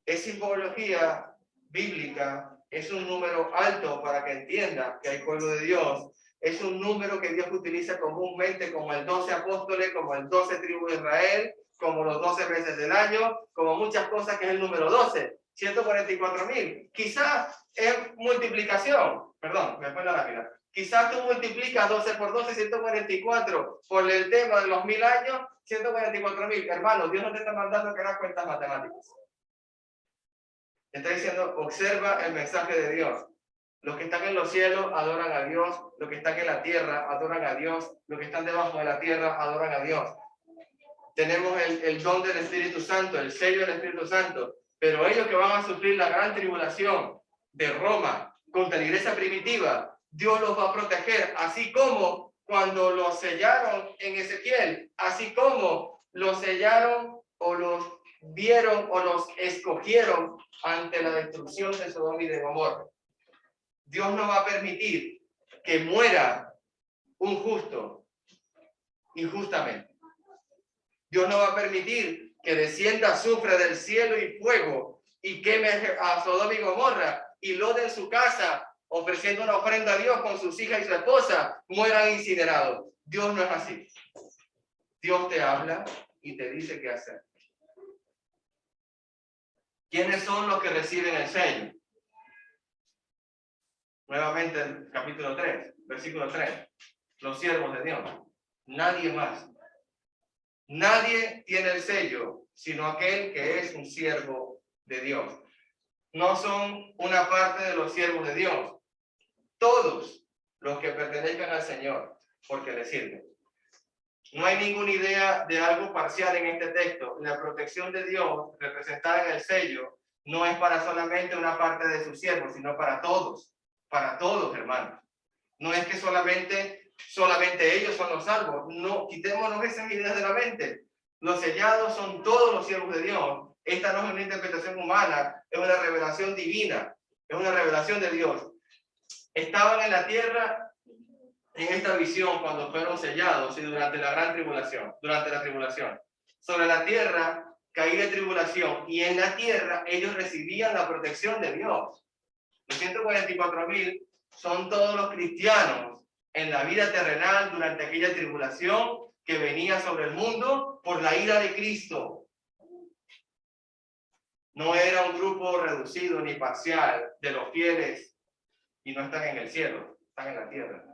Es simbología bíblica, es un número alto para que entienda que hay pueblo de Dios. Es un número que Dios utiliza comúnmente como el 12 apóstoles, como el 12 tribus de Israel, como los 12 meses del año, como muchas cosas que es el número 12, 144,000. Quizás es multiplicación, perdón, me fue la lápida. Quizás tú multiplicas 12 por 12, 144, por el tema de los 1000 años, 144,000. Hermano, Dios no te está mandando que hagas cuentas matemáticas. Está diciendo, observa el mensaje de Dios. Los que están en los cielos adoran a Dios, los que están en la tierra adoran a Dios, los que están debajo de la tierra adoran a Dios. Tenemos el don del Espíritu Santo, el sello del Espíritu Santo, pero ellos que van a sufrir la gran tribulación de Roma contra la iglesia primitiva, Dios los va a proteger, así como cuando los sellaron en Ezequiel, así como los sellaron o los vieron o los escogieron ante la destrucción de Sodoma y de Gomorra. Dios no va a permitir que muera un justo injustamente. Dios no va a permitir que descienda azufre del cielo y fuego y queme a Sodoma y Gomorra y lo de su casa ofreciendo una ofrenda a Dios con sus hijas y su esposa mueran incinerados. Dios no es así. Dios te habla y te dice qué hacer. ¿Quiénes son los que reciben el sello? Nuevamente el capítulo 3, versículo 3. Los siervos de Dios. Nadie más. Nadie tiene el sello, sino aquel que es un siervo de Dios. No son una parte de los siervos de Dios. Todos los que pertenezcan al Señor, porque le sirven. No hay ninguna idea de algo parcial en este texto. La protección de Dios, representada en el sello, no es para solamente una parte de sus siervos, sino para todos, hermanos. No es que solamente ellos son los salvos. No, quitémonos esas ideas de la mente. Los sellados son todos los siervos de Dios. Esta no es una interpretación humana, es una revelación divina, es una revelación de Dios. Estaban en la tierra en esta visión cuando fueron sellados y durante la gran tribulación, durante la tribulación. Sobre la tierra caía tribulación y en la tierra ellos recibían la protección de Dios. Los 144,000 son todos los cristianos en la vida terrenal durante aquella tribulación que venía sobre el mundo por la ira de Cristo. No era un grupo reducido ni parcial de los fieles y no están en el cielo, están en la tierra.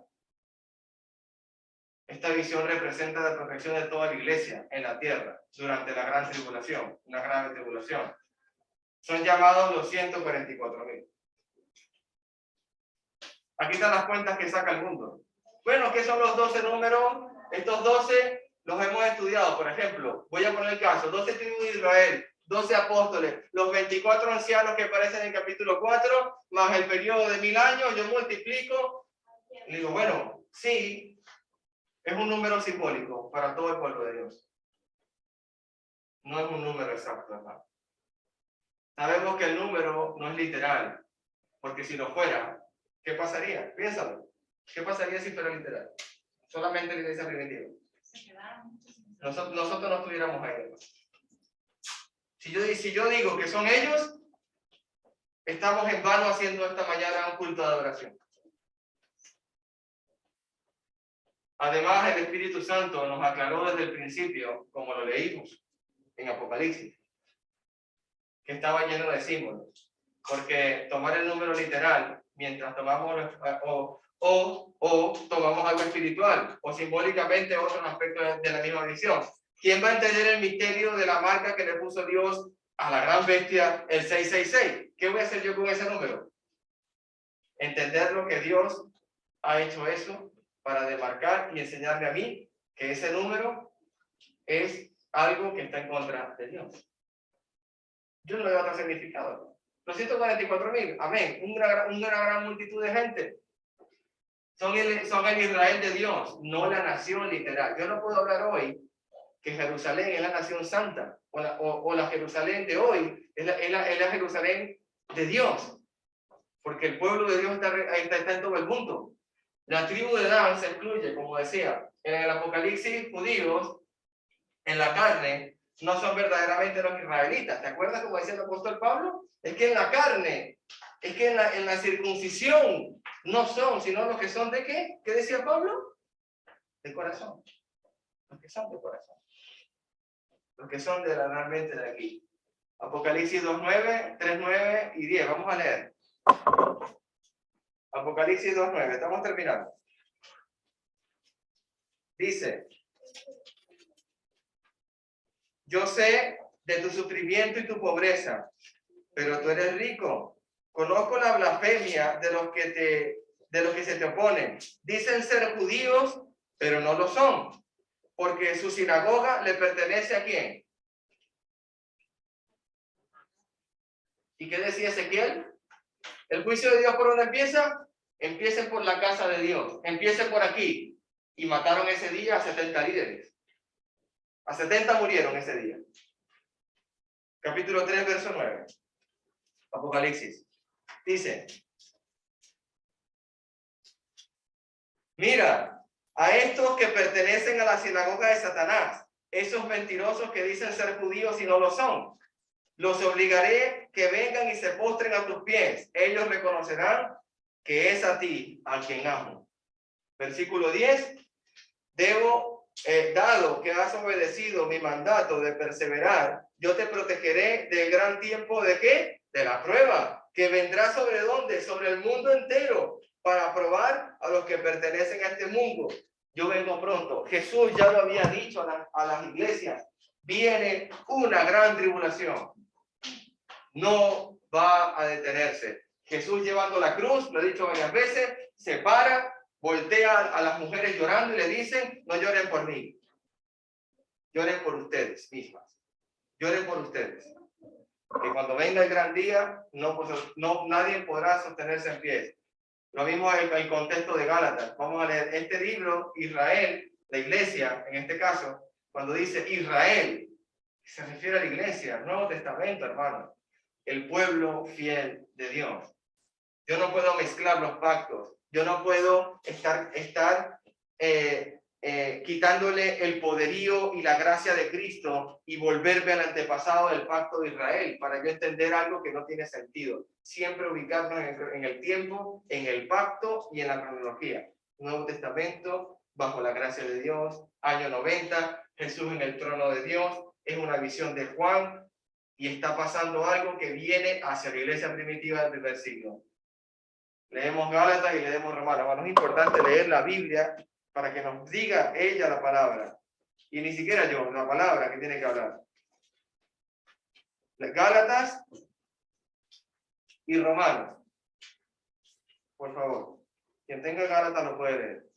Esta visión representa la protección de toda la iglesia en la tierra durante la gran tribulación, una grave tribulación. Son llamados los 144,000. Aquí están las cuentas que saca el mundo. Bueno, ¿qué son los 12 números? Estos 12 los hemos estudiado. Por ejemplo, voy a poner el caso: 12 tribus de Israel, 12 apóstoles, los 24 ancianos que aparecen en el capítulo 4, más el periodo de 1000 años, yo multiplico. Y digo, bueno, sí, es un número simbólico para todo el pueblo de Dios. No es un número exacto, hermano. Sabemos que el número no es literal, porque si lo fuera, ¿qué pasaría? Piénsalo. ¿Qué pasaría si fuera literal? Solamente la iglesia primitiva. Nosotros no estuviéramos ahí, hermano. Si yo digo que son ellos, estamos en vano haciendo esta mañana un culto de adoración. Además, el Espíritu Santo nos aclaró desde el principio, como lo leímos en Apocalipsis, que estaba lleno de símbolos. Porque tomar el número literal, mientras tomamos o tomamos algo espiritual, o simbólicamente otros aspectos de la misma visión. ¿Quién va a entender el misterio de la marca que le puso Dios a la gran bestia, el 666? ¿Qué voy a hacer yo con ese número? Entender lo que Dios ha hecho eso para demarcar y enseñarme a mí que ese número es algo que está en contra de Dios. Yo no le doy otro significado. Los 144,000, amén, una gran multitud de gente. Son el Israel de Dios, no la nación literal. Yo no puedo hablar hoy que Jerusalén es la nación santa, o la Jerusalén de hoy es la Jerusalén de Dios, porque el pueblo de Dios está en todo el mundo. La tribu de Dan se excluye, como decía, en el Apocalipsis. Judíos en la carne no son verdaderamente los israelitas. ¿Te acuerdas como decía el apóstol Pablo? Es que en la carne, es que en la circuncisión no son, sino los que son de ¿qué? ¿Qué decía Pablo? De corazón. Los que son de corazón. Los que son realmente de aquí. Apocalipsis 2:9, 3:9 y 10. Vamos a leer. Apocalipsis 2:9. Estamos terminando. Dice: yo sé de tu sufrimiento y tu pobreza, pero tú eres rico. Conozco la blasfemia de los que se te oponen. Dicen ser judíos, pero no lo son, porque su sinagoga le pertenece ¿a quién? ¿Y qué decía Ezequiel? El juicio de Dios, ¿por dónde empieza? Empiecen por la casa de Dios. Empiecen por aquí. Y mataron ese día a 70 líderes. A 70 murieron ese día. Capítulo 3, verso 9. Apocalipsis. Dice: mira, a estos que pertenecen a la sinagoga de Satanás, esos mentirosos que dicen ser judíos y no lo son, los obligaré que vengan y se postren a tus pies. Ellos reconocerán que es a ti a quien amo. Versículo 10. Dado que has obedecido mi mandato de perseverar, yo te protegeré del gran tiempo ¿de qué? De la prueba, que vendrá sobre ¿dónde? Sobre el mundo entero, para probar a los que pertenecen a este mundo. Yo vengo pronto. Jesús ya lo había dicho a las iglesias. Viene una gran tribulación. No va a detenerse. Jesús, llevando la cruz, lo he dicho varias veces, se para, voltea a las mujeres llorando y le dicen: no lloren por mí, lloren por ustedes mismas, lloren por ustedes. que cuando venga el gran día, nadie podrá sostenerse en pie. Lo mismo en el contexto de Gálatas. Vamos a leer este libro, Israel, la iglesia, en este caso, cuando dice Israel, se refiere a la iglesia, Nuevo Testamento, hermano, el pueblo fiel de Dios. Yo no puedo mezclar los pactos, yo no puedo estar quitándole el poderío y la gracia de Cristo y volverme al antepasado del pacto de Israel para yo entender algo que no tiene sentido. Siempre ubicarnos en el tiempo, en el pacto y en la cronología. Nuevo Testamento, bajo la gracia de Dios, año 90, Jesús en el trono de Dios, es una visión de Juan y está pasando algo que viene hacia la iglesia primitiva del primer siglo. Leemos Gálatas y leemos Romanos. Bueno, es importante leer la Biblia para que nos diga ella la palabra. Y ni siquiera yo, la palabra que tiene que hablar. Gálatas y Romanos. Por favor. Quien tenga Gálatas lo puede leer.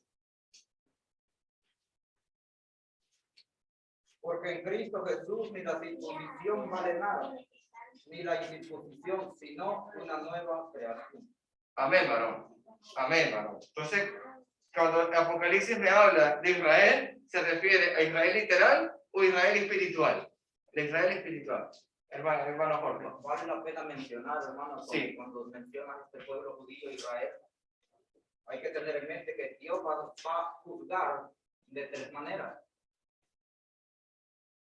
Porque en Cristo Jesús ni la circuncisión vale nada, ni la incircuncisión, sino una nueva creación. Amén, varón. Amén, varón. Entonces, cuando Apocalipsis me habla de Israel, ¿se refiere a Israel literal o Israel espiritual? De Israel espiritual. Hermano Jorge. Vale la pena mencionar, hermano, Sí. cuando mencionas este pueblo judío Israel, hay que tener en mente que Dios va a juzgar de tres maneras.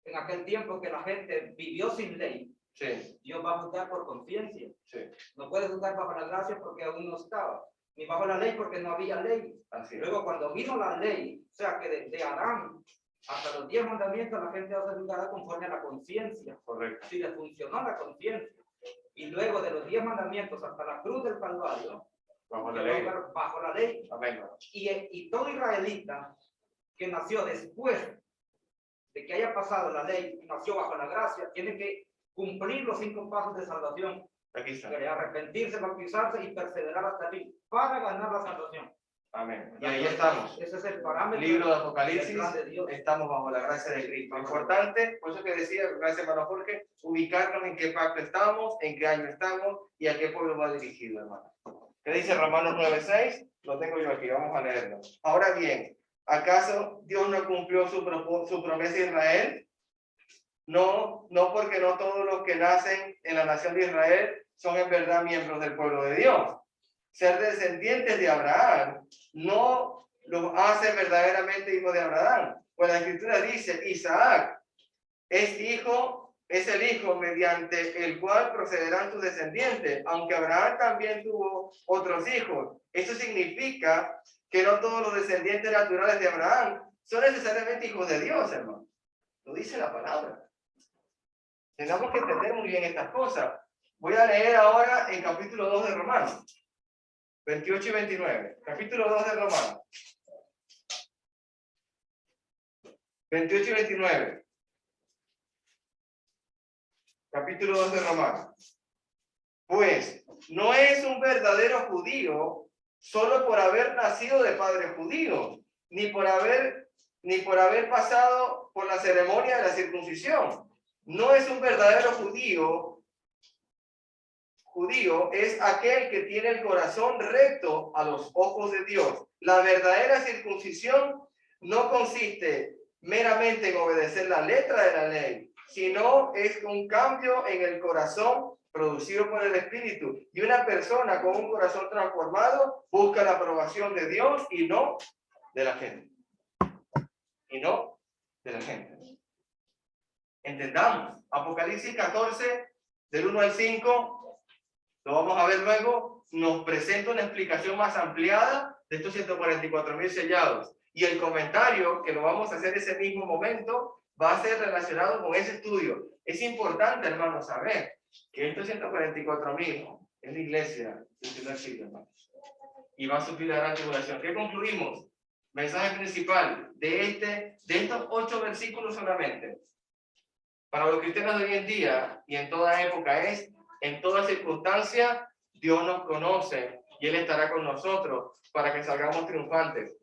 En aquel tiempo que la gente vivió sin ley, Sí, Dios va a juzgar por conciencia. sí, No puede juzgar bajo la gracia porque aún no estaba, ni bajo la ley porque no había ley. así es. Luego cuando vino la ley, o sea que de Adán hasta los 10 mandamientos, la gente va a ser juzgada conforme a la conciencia. Correcto. Si le funcionó la conciencia. Y luego de los 10 mandamientos hasta la cruz del Calvario, Bajo la ley. bajo la ley. Amén. Y todo israelita que nació después de que haya pasado la ley y nació bajo la gracia, tiene que cumplir los 5 pasos de salvación. Aquí está. Arrepentirse, bautizarse y perseverar hasta el fin para ganar la salvación. Amén. Y ahí estamos. Ese es el parámetro. Libro de del Apocalipsis, plan de Dios. estamos bajo la gracia de Cristo. Importante, por eso que decía, gracias hermano Jorge, ubicarnos en qué pacto estamos, en qué año estamos y a qué pueblo va dirigido, hermano. ¿Qué dice Romanos 9:6? Lo tengo yo aquí, vamos a leerlo. Ahora bien, ¿acaso Dios no cumplió su promesa a Israel? No porque no todos los que nacen en la nación de Israel son en verdad miembros del pueblo de Dios. Ser descendientes de Abraham no los hace verdaderamente hijos de Abraham. Pues la escritura dice, Isaac es el hijo mediante el cual procederán tus descendientes, aunque Abraham también tuvo otros hijos. Eso significa que no todos los descendientes naturales de Abraham son necesariamente hijos de Dios, hermano. Lo dice la palabra. Tenemos que entender muy bien estas cosas. Voy a leer ahora en capítulo 2 de Romanos. 28 y 29. Capítulo 2 de Romanos. 28 y 29. Capítulo 2 de Romanos. Pues no es un verdadero judío solo por haber nacido de padre judío, ni por haber pasado por la ceremonia de la circuncisión. No es un verdadero judío es aquel que tiene el corazón recto a los ojos de Dios. La verdadera circuncisión no consiste meramente en obedecer la letra de la ley, sino es un cambio en el corazón producido por el Espíritu. Y una persona con un corazón transformado busca la aprobación de Dios y no de la gente. Y no de la gente. Entendamos. Apocalipsis 14, del 1 al 5, lo vamos a ver luego, nos presenta una explicación más ampliada de estos 144,000 sellados. Y el comentario que lo vamos a hacer ese mismo momento va a ser relacionado con ese estudio. Es importante, hermanos, saber que estos 144,000 es la iglesia del primer siglo, hermanos. Y va a sufrir la gran tribulación. ¿Qué concluimos? Mensaje principal de estos 8 versículos solamente. Para los cristianos de hoy en día y en toda época es, en toda circunstancia, Dios nos conoce y Él estará con nosotros para que salgamos triunfantes.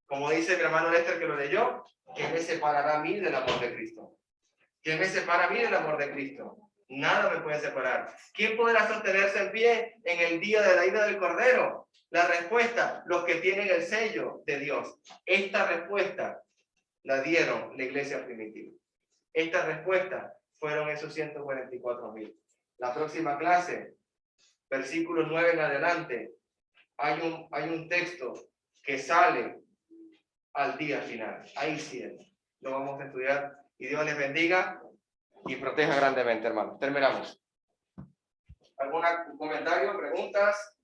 Como dice mi hermano Lester que lo leyó, ¿qué me separará a mí del amor de Cristo? ¿Qué me separa a mí del amor de Cristo? Nada me puede separar. ¿Quién podrá sostenerse en pie en el día de la ira del Cordero? La respuesta, los que tienen el sello de Dios. Esta respuesta la dieron la iglesia primitiva. Esta respuesta fueron esos 144,000. La próxima clase, versículo 9 en adelante, hay un texto que sale al día final. Ahí sí lo vamos a estudiar. Y Dios les bendiga y proteja grandemente, hermanos. Terminamos. ¿Algún comentario, preguntas?